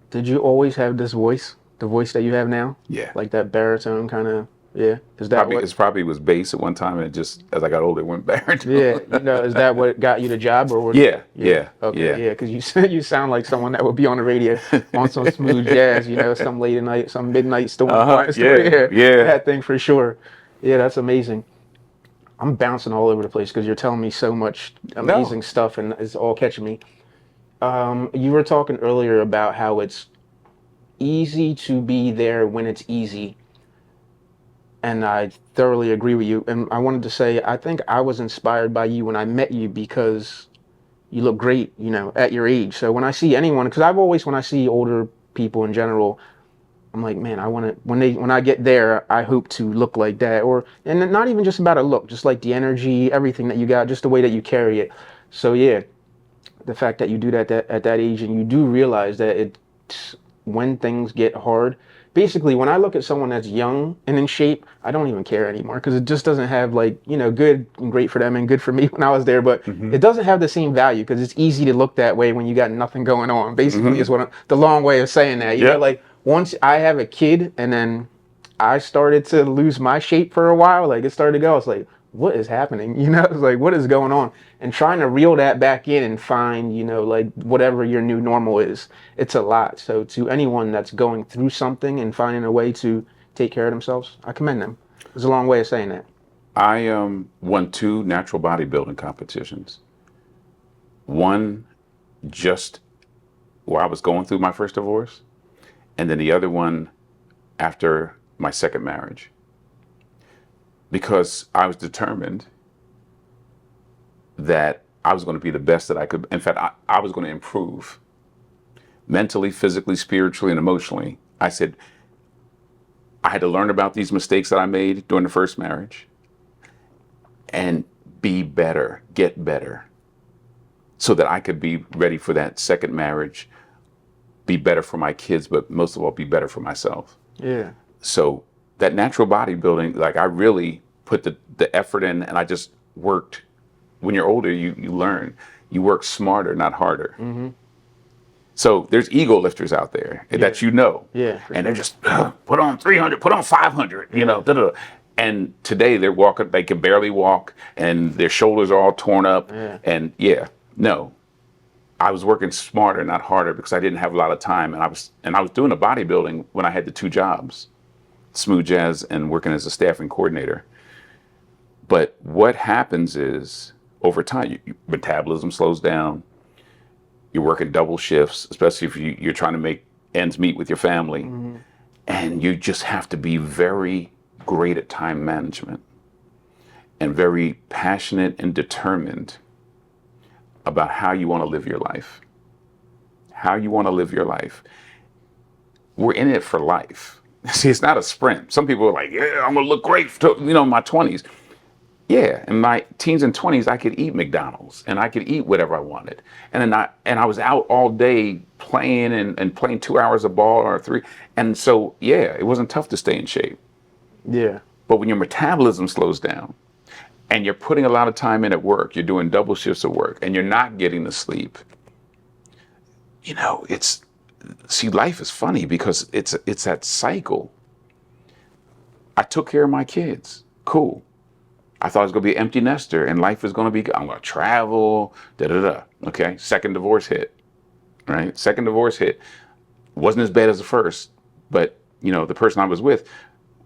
Did you always have this voice, the voice that you have now? Yeah. Like that baritone kind of, yeah? Is that Probably what? it probably was bass at one time, and it just as I got older, it went baritone. Yeah, is that what got you the job, or what? Yeah. Okay, yeah, because you sound like someone that would be on the radio on some smooth jazz, some late at night, some midnight storm. Yeah. That thing for sure. Yeah, that's amazing. I'm bouncing all over the place because you're telling me so much amazing stuff, and it's all catching me. You were talking earlier about how it's easy to be there when it's easy. And I thoroughly agree with you. And I wanted to say, I think I was inspired by you when I met you because you look great, at your age. So when I see anyone, because when I see older people in general, I'm like, man, I want to, when I get there, I hope to look like that. And not even just about a look, just like the energy, everything that you got, just the way that you carry it. So yeah, the fact that you do that at that age, and you do realize that when things get hard, basically when I look at someone that's young and in shape, I don't even care anymore because it just doesn't have good and great for them and good for me when I was there, but it doesn't have the same value because it's easy to look that way when you got nothing going on. Basically is the long way of saying that. Like once I have a kid and then I started to lose my shape for a while, like it started to go, it's like, what is happening? It's like, what is going on? And trying to reel that back in and find, like whatever your new normal is, it's a lot. So to anyone that's going through something and finding a way to take care of themselves, I commend them. It's a long way of saying that. I won 2 natural bodybuilding competitions. One just where I was going through my first divorce, and then the other one after my second marriage. Because I was determined that I was going to be the best that I could. In fact, I was going to improve mentally, physically, spiritually, and emotionally. I said, I had to learn about these mistakes that I made during the first marriage and be better, get better, so that I could be ready for that second marriage, be better for my kids, but most of all, be better for myself. Yeah. So that natural bodybuilding, like I really put the effort in, and I just worked. When you're older, you learn. You work smarter, not harder. Mm-hmm. So there's ego lifters out there Yeah. that you know, Yeah, for and they're sure. just put on 300, put on 500, you know. Yeah. Da, da, da. And today they're walking, they can barely walk, and their shoulders are all torn up. Yeah. And yeah, no, I was working smarter, not harder, because I didn't have a lot of time, and I was doing the bodybuilding when I had the two jobs, Smooth Jazz and working as a staffing coordinator. But what happens is over time, metabolism slows down. You're working double shifts, especially if you're trying to make ends meet with your family. Mm-hmm. And you just have to be very great at time management and very passionate and determined about how you want to live your life. How you want to live your life. We're in it for life. See, it's not a sprint. Some people are like, yeah, I'm going to look great, in my 20s. Yeah, in my teens and 20s, I could eat McDonald's and I could eat whatever I wanted. And I was out all day playing and playing 2 hours of ball or three. And so, yeah, it wasn't tough to stay in shape. Yeah. But when your metabolism slows down and you're putting a lot of time in at work, you're doing double shifts of work and you're not getting the sleep, life is funny because it's that cycle. I took care of my kids. Cool. I thought I was going to be an empty nester and life is going to be, I'm going to travel, da da da. Okay. Second divorce hit, right? Second divorce hit. Wasn't as bad as the first, but, the person I was with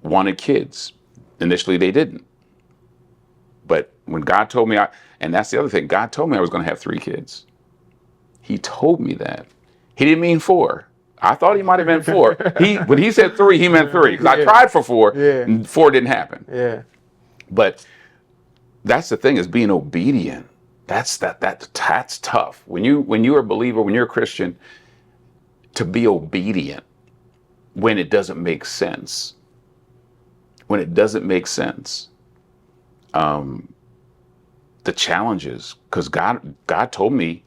wanted kids. Initially, they didn't. But when God told me, and that's the other thing, God told me I was going to have 3 kids. He told me that. He didn't mean 4. I thought he might have meant 4. When he said 3, he meant 3. Because I Yeah. tried for 4, Yeah. and 4 didn't happen. Yeah. But that's the thing, is being obedient. That's tough. When you're a believer, when you're a Christian, to be obedient when it doesn't make sense. When it doesn't make sense. The challenges, because God told me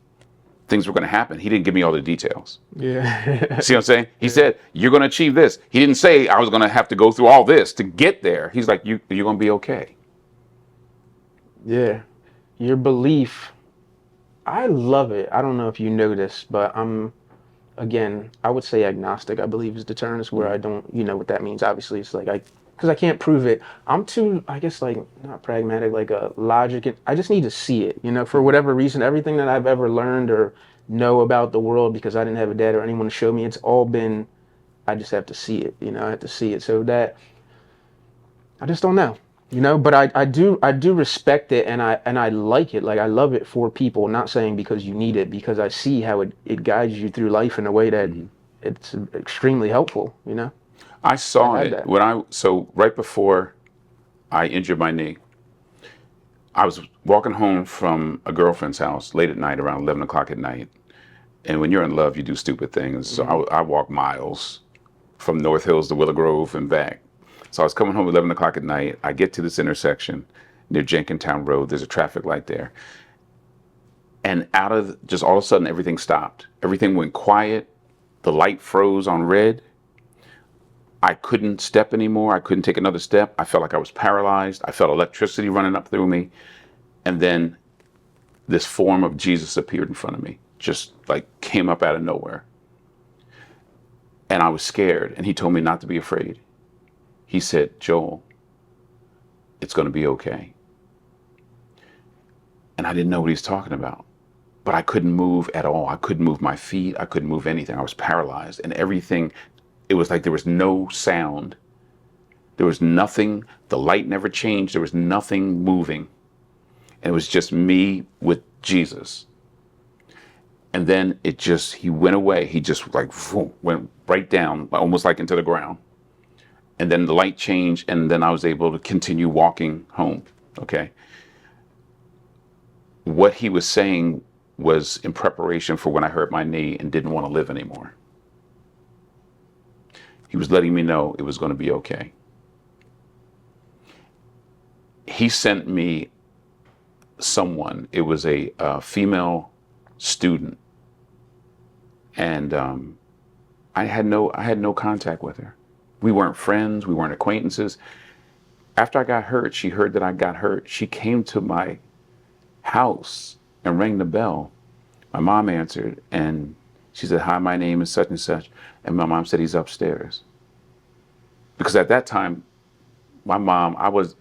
things were going to happen. He didn't give me all the details. Yeah. See what I'm saying? He said, you're going to achieve this. He didn't say I was going to have to go through all this to get there. He's like, you're going to be okay. Yeah. Your belief. I love it. I don't know if you know this, but again, I would say agnostic, I believe is the term. It's where I don't, what that means. Obviously, it's like because I can't prove it. I'm too, I guess, like not pragmatic, like a logic. I just need to see it, for whatever reason. Everything that I've ever learned or know about the world, because I didn't have a dad or anyone to show me, it's all been, I just have to see it, I have to see it. So that, I just don't know. But I do respect it, and I like it. Like I love it for people, not saying because you need it, because I see how it guides you through life in a way that it's extremely helpful. I saw I had it that. so right before I injured my knee, I was walking home from a girlfriend's house late at night, around 11 o'clock at night. And when you're in love, you do stupid things. So Hmm. I walked miles from North Hills to Willow Grove and back. So I was coming home at 11 o'clock at night. I get to this intersection near Jenkintown Road. There's a traffic light there. And out of just all of a sudden, everything stopped. Everything went quiet. The light froze on red. I couldn't step anymore. I couldn't take another step. I felt like I was paralyzed. I felt electricity running up through me. And then this form of Jesus appeared in front of me, just like came up out of nowhere. And I was scared. And he told me not to be afraid. He said, Joel, it's going to be okay. And I didn't know what he was talking about. But I couldn't move at all. I couldn't move my feet. I couldn't move anything. I was paralyzed. And everything, it was like there was no sound. There was nothing. The light never changed. There was nothing moving. And it was just me with Jesus. And then he went away. He just like went right down, almost like into the ground. And then the light changed, and then I was able to continue walking home. Okay. What he was saying was in preparation for when I hurt my knee and didn't want to live anymore. He was letting me know it was going to be okay. He sent me someone. It was a female student, and I had no contact with her. We weren't friends. We weren't acquaintances. After I got hurt, she heard that I got hurt. She came to my house and rang the bell. My mom answered, and she said, "Hi, my name is such and such." And my mom said, "He's upstairs." Because at that time, my mom was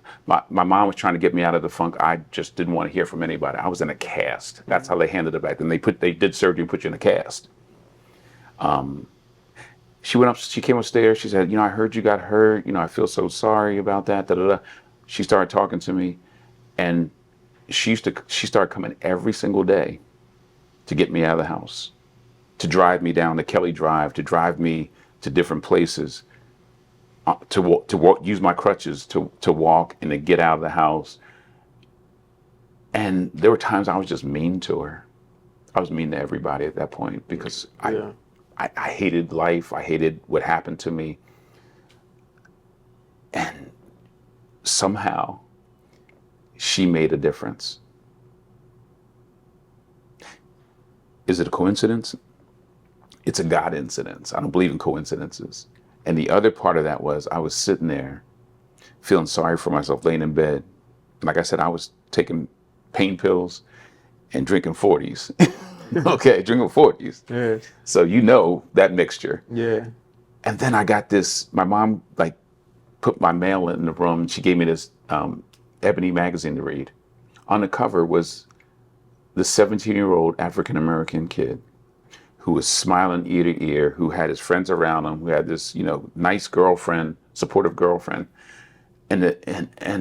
trying to get me out of the funk. I just didn't want to hear from anybody. I was in a cast. That's how they handled it back then. They did surgery and put you in a cast. She went up, she came upstairs. She said, "I heard you got hurt. I feel so sorry about that." Da, da, da. She started talking to me, and she started coming every single day to get me out of the house, to drive me down the Kelly Drive, to drive me to different places, use my crutches to walk and to get out of the house. And there were times I was just mean to her. I was mean to everybody at that point because Yeah. I hated life. I hated what happened to me. And somehow she made a difference. Is it a coincidence? It's a God incidence. I don't believe in coincidences. And the other part of that was I was sitting there feeling sorry for myself, laying in bed. Like I said, I was taking pain pills and drinking 40s. Okay, drinking 40s. Yeah. So that mixture. Yeah. And then I got this, my mom like put my mail in the room and she gave me this Ebony magazine to read. On the cover was the 17-year-old African-American kid who was smiling ear to ear, who had his friends around him, who had this, nice girlfriend, supportive girlfriend. And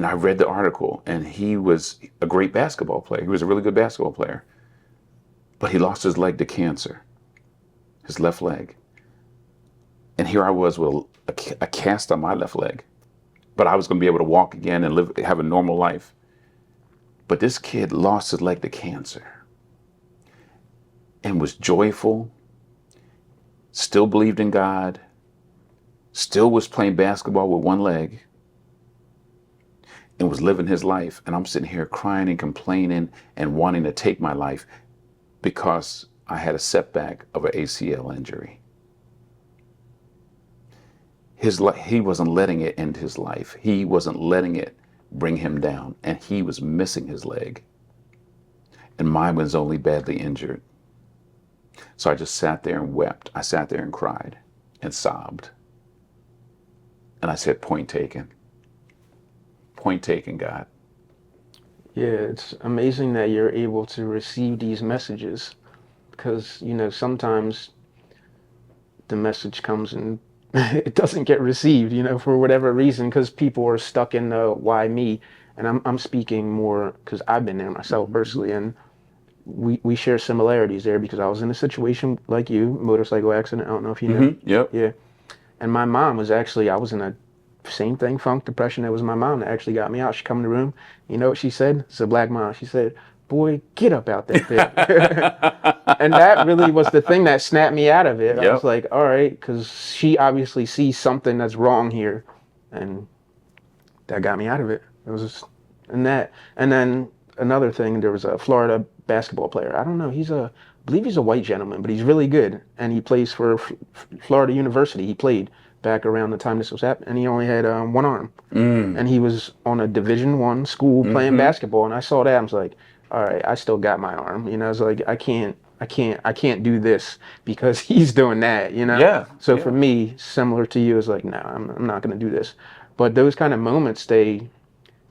I read the article, and he was a great basketball player. He was a really good basketball player. But he lost his leg to cancer, his left leg. And here I was with a cast on my left leg. But I was going to be able to walk again and have a normal life. But this kid lost his leg to cancer and was joyful, still believed in God, still was playing basketball with one leg, and was living his life. And I'm sitting here crying and complaining and wanting to take my life because I had a setback of an ACL injury. He wasn't letting it end his life. He wasn't letting it bring him down. And he was missing his leg. And mine was only badly injured. So I just sat there and wept. I sat there and cried and sobbed. And I said, "Point taken. Point taken, God." Yeah, it's amazing that you're able to receive these messages because, sometimes the message comes and it doesn't get received, for whatever reason, because people are stuck in the why me. And I'm speaking more because I've been there myself personally, and we share similarities there because I was in a situation like you, motorcycle accident. I don't know if you know. Yep. Yeah. And my mom was actually, I was in a same thing, funk, depression. It was my mom that actually got me out. She come in the room. You know what she said? It's a black mom. She said, "Boy, get up out that bed." And that really was the thing that snapped me out of it. I was Yep. like, all right, because she obviously sees something that's wrong here. And that got me out of it. It was just, and then another thing, there was a Florida basketball player. I don't know. I believe he's a white gentleman, but he's really good. And he plays for Florida University. He played back around the time this was happening, and he only had one arm. And he was on a Division I school playing basketball. And I saw that. I was like, all right, I still got my arm. I was like, I can't do this because he's doing that. Yeah. So Yeah. for me, similar to you, it's like, no, I'm not going to do this. But those kind of moments, they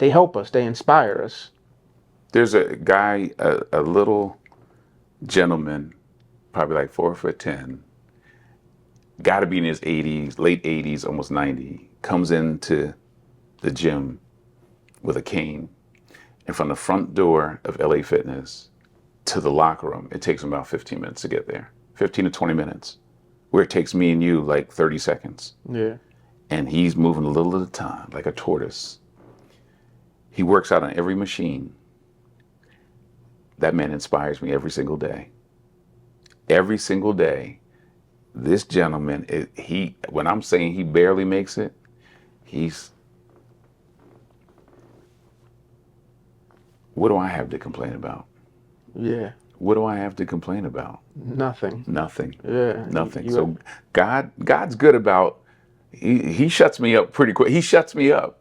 help us. They inspire us. There's a guy, a little gentleman, probably like 4'10", got to be in his 80s, late 80s, almost 90, comes into the gym with a cane. And from the front door of LA Fitness to the locker room, it takes him about 15 minutes to get there. 15 to 20 minutes. Where it takes me and you like 30 seconds. Yeah. And he's moving a little at a time, like a tortoise. He works out on every machine. That man inspires me every single day. Every single day. This gentleman, when I'm saying he barely makes it, what do I have to complain about? Yeah. What do I have to complain about? Nothing. Nothing. Yeah. Nothing. So God's good about, he shuts me up pretty quick. He shuts me up.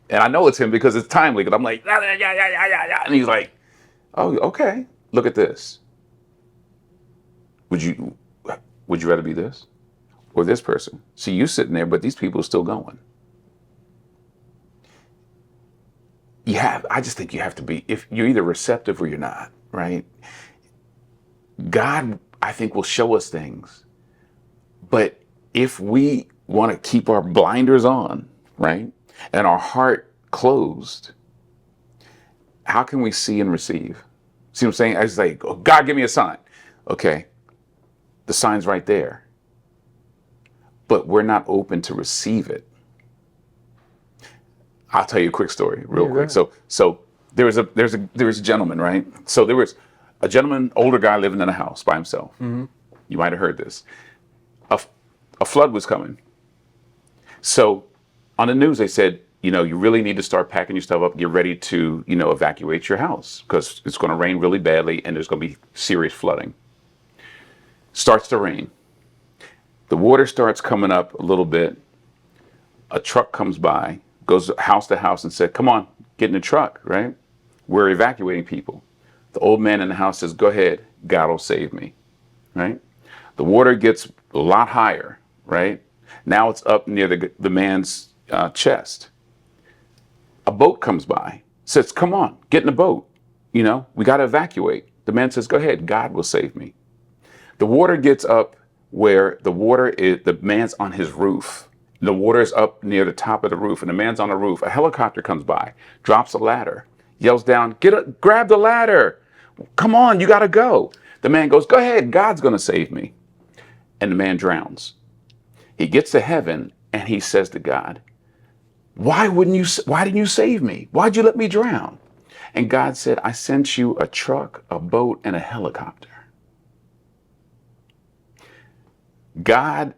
And I know it's him because it's timely. Because I'm like, "Yeah, yeah, yeah, yeah, yeah, yeah." And he's like, oh, okay. Look at this. Would you would you rather be this or this person? See, you sitting there, but these people are still going. I just think you have to be, if you're either receptive or you're not, right? God, I think, will show us things. But if we want to keep our blinders on, right, and our heart closed, how can we see and receive? See what I'm saying? I was like, oh, God, give me a sign. Okay, the sign's right there. But we're not open to receive it. I'll tell you a quick story, real Yeah, go quick. ahead. So there was a gentleman, right? So there was a gentleman, older guy living in a house by himself. You might have heard this. A, a flood was coming. So on the news, they said, you really need to start packing your stuff up, get ready to, evacuate your house because it's going to rain really badly and there's going to be serious flooding. Starts to rain. The water starts coming up a little bit. A truck comes by, goes house to house and said, come on, get in the truck, right? We're evacuating people. The old man in the house says, go ahead, God will save me, right? The water gets a lot higher, right? Now it's up near the man's chest. A boat comes by, says, come on, get in the boat. We got to evacuate. The man says, go ahead, God will save me. The water gets up where the man's on his roof. The water is up near the top of the roof, and the man's on the roof. A helicopter comes by, drops a ladder, yells down, grab the ladder. Come on, you got to go. The man goes, go ahead, God's going to save me. And the man drowns. He gets to heaven, and he says to God, why didn't you save me? Why'd you let me drown? And God said, I sent you a truck, a boat, and a helicopter. God,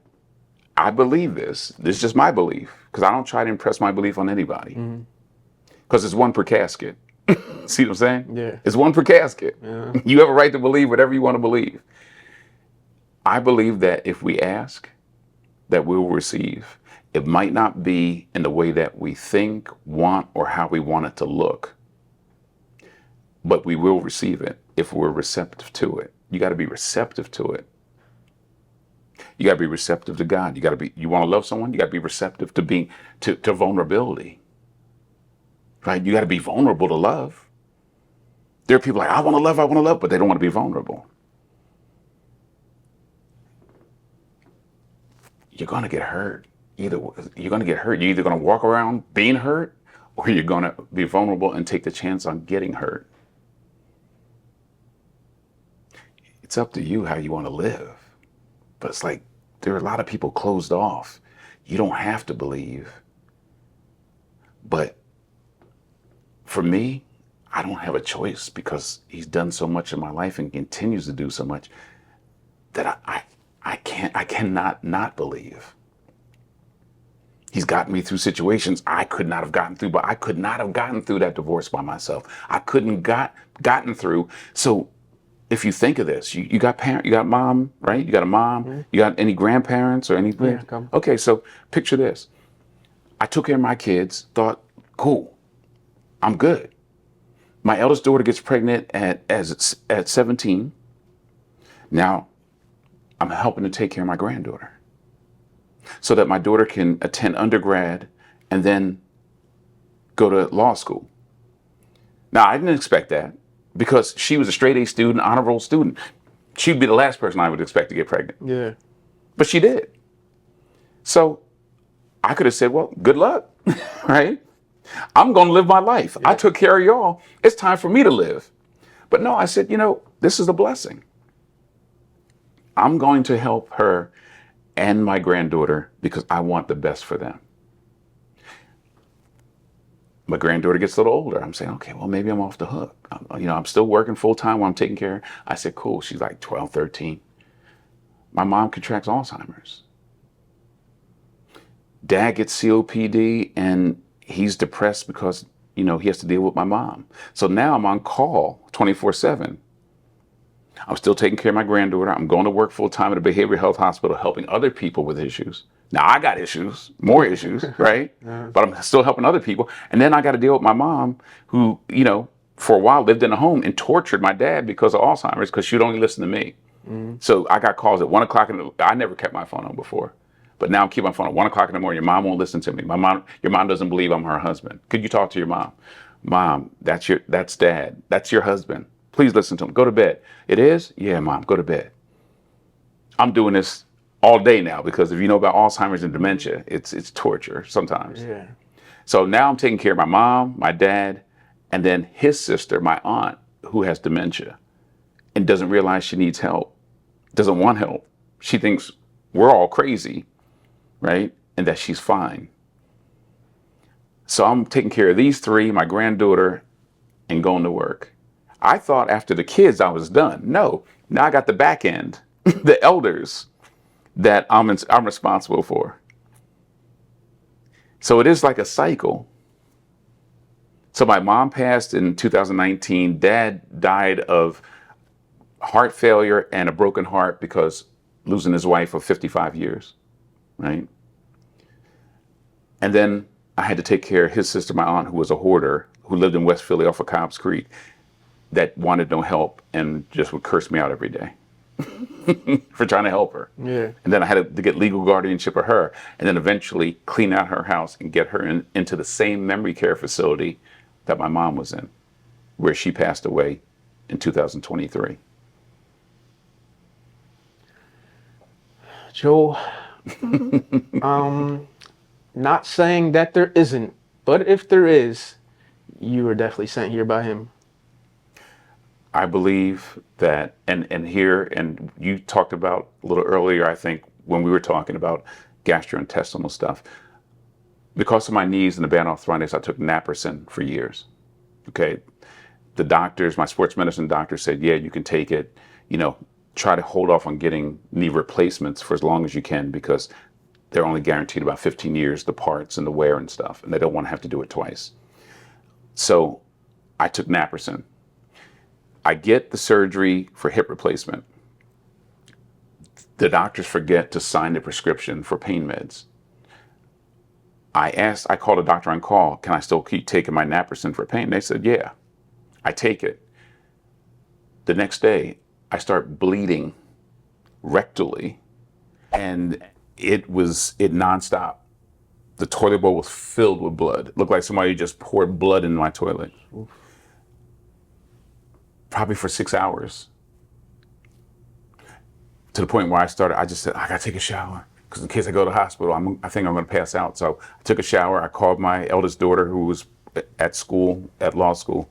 I believe this. This is just my belief because I don't try to impress my belief on anybody because it's one per casket. See what I'm saying? Yeah. It's one per casket. Yeah. You have a right to believe whatever you want to believe. I believe that if we ask, that we will receive. It might not be in the way that we think, want, or how we want it to look, but we will receive it if we're receptive to it. You got to be receptive to it. You got to be receptive to God. You want to love someone, you got to be receptive to being, to vulnerability, right? You got to be vulnerable to love. There are people like, I want to love, but they don't want to be vulnerable. You're going to get hurt. You're going to get hurt. You're either going to walk around being hurt or you're going to be vulnerable and take the chance on getting hurt. It's up to you how you want to live. But it's like, there are a lot of people closed off. You don't have to believe. But for me, I don't have a choice because he's done so much in my life and continues to do so much that I cannot not believe. He's gotten me through situations I could not have gotten through, but I could not have gotten through that divorce by myself. I couldn't gotten through. So if you think of this, you got you got mom, right? You got a mom. Mm-hmm. You got any grandparents or anything? Yeah, come. Okay, so picture this. I took care of my kids, thought, cool, I'm good. My eldest daughter gets pregnant at 17. Now I'm helping to take care of my granddaughter so that my daughter can attend undergrad and then go to law school. Now, I didn't expect that because she was a straight A student, honor roll student. She'd be the last person I would expect to get pregnant. Yeah. But she did. So I could have said, well, good luck, right? I'm going to live my life. Yeah. I took care of y'all. It's time for me to live. But no, I said, this is a blessing. I'm going to help her and my granddaughter because I want the best for them. My granddaughter gets a little older. I'm saying, okay, well, maybe I'm off the hook. I'm still working full time while I'm taking care of her. I said, cool. She's like 12, 13. My mom contracts Alzheimer's. Dad gets COPD and he's depressed because, he has to deal with my mom. So now I'm on call 24/7. I'm still taking care of my granddaughter. I'm going to work full time at a behavioral health hospital, helping other people with issues. Now I got issues, more issues, right? But I'm still helping other people. And then I got to deal with my mom, who, for a while lived in a home and tortured my dad because of Alzheimer's, because she'd only listen to me. So I got calls at 1 o'clock I never kept my phone on before, but now I'm keeping my phone at 1 o'clock in the morning. Your mom won't listen to me. Your mom doesn't believe I'm her husband. Could you talk to your mom? Mom, that's dad. That's your husband. Please listen to him. Go to bed. It is? Yeah, mom, go to bed. I'm doing this all day now because if you know about Alzheimer's and dementia, it's torture sometimes. Yeah. So now I'm taking care of my mom, my dad, and then his sister, my aunt, who has dementia and doesn't realize she needs help, doesn't want help. She thinks we're all crazy, right? And that she's fine. So I'm taking care of these three, my granddaughter, and going to work. I thought after the kids I was done. No, now I got the back end, the elders that I'm responsible for. So it is like a cycle. So my mom passed in 2019. Dad died of heart failure and a broken heart because losing his wife of 55 years, right? And then I had to take care of his sister, my aunt, who was a hoarder, who lived in West Philly off of Cobb's Creek, that wanted no help and just would curse me out every day for trying to help her. Yeah. And then I had to get legal guardianship of her, and then eventually clean out her house and get her into the same memory care facility that my mom was in, where she passed away in 2023. Joel, not saying that there isn't, but if there is, you were definitely sent here by him. I believe that, and you talked about a little earlier, I think, when we were talking about gastrointestinal stuff. Because of my knees and the bad arthritis, I took naproxen for years. Okay. The doctors, my sports medicine doctor said, yeah, you can take it, try to hold off on getting knee replacements for as long as you can, because they're only guaranteed about 15 years, the parts and the wear and stuff, and they don't want to have to do it twice. So I took naproxen. I get the surgery for hip replacement. The doctors forget to sign the prescription for pain meds. I called a doctor on call, can I still keep taking my naproxen for pain? They said, yeah. I take it. The next day, I start bleeding rectally, and it nonstop. The toilet bowl was filled with blood. It looked like somebody just poured blood in my toilet. Oof. Probably for 6 hours. To the point where I just said, I gotta take a shower, because in case I go to the hospital, I think I'm gonna pass out. So I took a shower. I called my eldest daughter, who was at law school.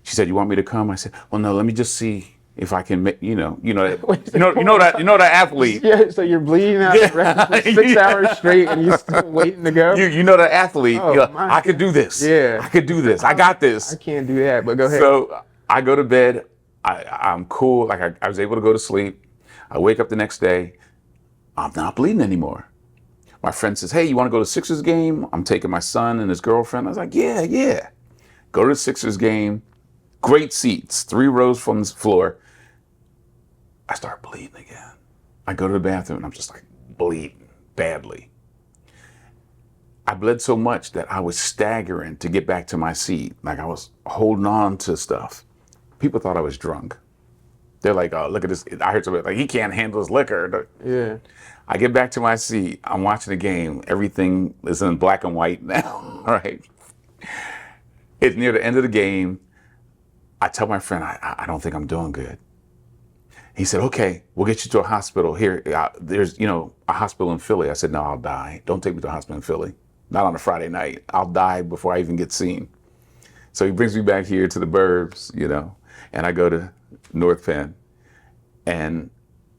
She said, you want me to come? I said, well, no, let me just see if I can make, that athlete. Yeah, so you're bleeding out for 6 hours straight and you're still waiting to go? You know the athlete. Oh, I could do this. Yeah. I could do this. I got this. I can't do that, but go ahead. So I go to bed. I'm cool. Like I was able to go to sleep. I wake up the next day. I'm not bleeding anymore. My friend says, hey, you want to go to the Sixers game? I'm taking my son and his girlfriend. I was like, yeah. Go to the Sixers game. Great seats, 3 rows from the floor. I start bleeding again. I go to the bathroom and I'm just like bleeding badly. I bled so much that I was staggering to get back to my seat. Like I was holding on to stuff. People thought I was drunk. They're like, oh, look at this. I heard somebody like, he can't handle his liquor. Yeah. I get back to my seat. I'm watching the game. Everything is in black and white now, right? It's near the end of the game. I tell my friend, I don't think I'm doing good. He said, okay, we'll get you to a hospital here. There's, a hospital in Philly. I said, no, I'll die. Don't take me to a hospital in Philly. Not on a Friday night. I'll die before I even get seen. So he brings me back here to the burbs, and I go to North Penn. And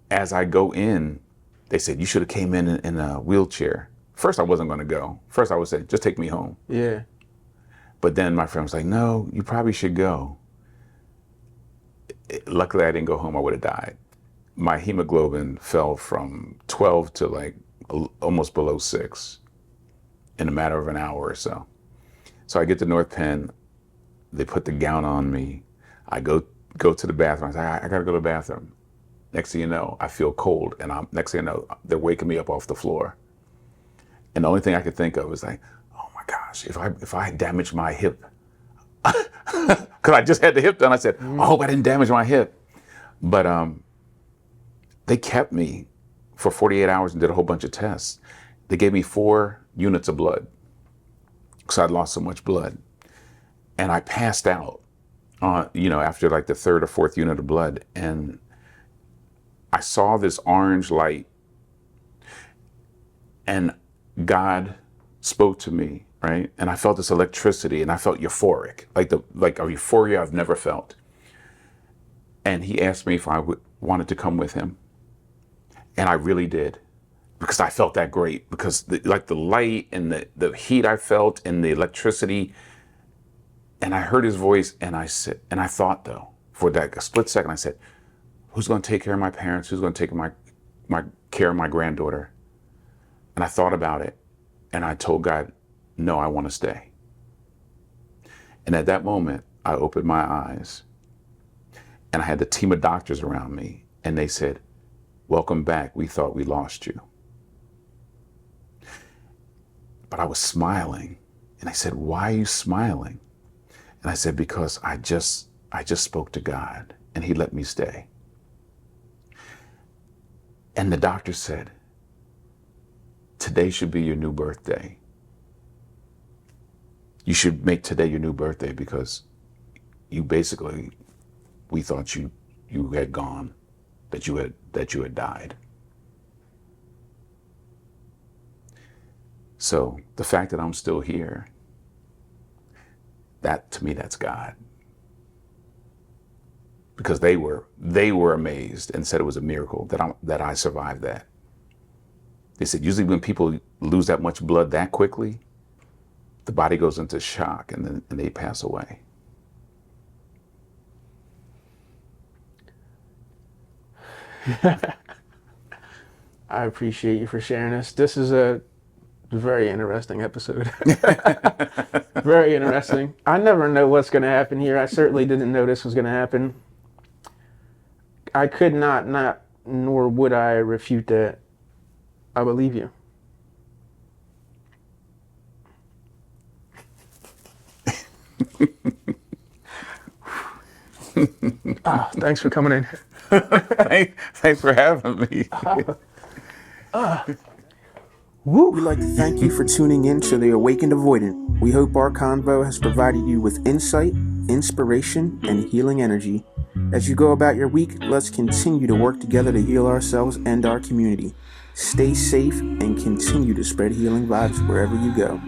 as I go in, they said, you should have came in a wheelchair. First, I wasn't going to go. First, I would say, just take me home. Yeah. But then my friend was like, no, you probably should go. Luckily, I didn't go home. I would have died. My hemoglobin fell from 12 to like almost below 6 in a matter of an hour or so. So I get to North Penn. They put the gown on me. I go to the bathroom. I say, I gotta go to the bathroom. Next thing you know, I feel cold, and next thing you know, they're waking me up off the floor. And the only thing I could think of was like, oh my gosh, if I damaged my hip, because I just had the hip done, I said, I hope I didn't damage my hip. But they kept me for 48 hours and did a whole bunch of tests. They gave me 4 units of blood because I'd lost so much blood. And I passed out, after like the 3rd or 4th unit of blood. And I saw this orange light, and God spoke to me, right? And I felt this electricity, and I felt euphoric, like a euphoria I've never felt. And he asked me if I wanted to come with him. And I really did, because I felt that great, because the light and the heat I felt and the electricity. And I heard his voice, and I thought though, for that a split second, I said, who's going to take care of my parents? Who's going to take care of my granddaughter? And I thought about it, and I told God, no, I want to stay. And at that moment, I opened my eyes, and I had the team of doctors around me, and they said, welcome back. We thought we lost you. But I was smiling, and I said, why are you smiling? And I said, because I just spoke to God, and he let me stay. And the doctor said, today should be your new birthday. You should make today your new birthday, because we thought you had gone, that you had died. So the fact that I'm still here, that to me, that's God. Because they were amazed and said it was a miracle that I survived that. They said usually when people lose that much blood that quickly, the body goes into shock and they pass away. I appreciate you for sharing this. This is a very interesting episode. Very interesting. I never know what's going to happen here. I certainly didn't know this was going to happen. I could not, nor would I refute that. I believe you. Thanks for coming in. Thanks for having me. We'd like to thank you for tuning in to The Awakened Avoidant. We hope our convo has provided you with insight, inspiration, and healing energy. As you go about your week, let's continue to work together to heal ourselves and our community. Stay safe and continue to spread healing vibes wherever you go.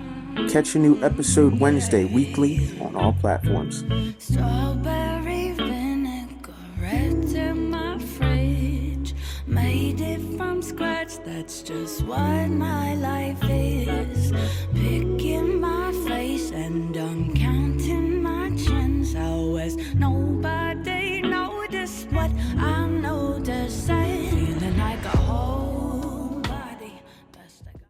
Catch a new episode Wednesday weekly on all platforms. Strawberry vinaigrette in my fridge. Made it from scratch, that's just what my life is. Picking my face and uncounted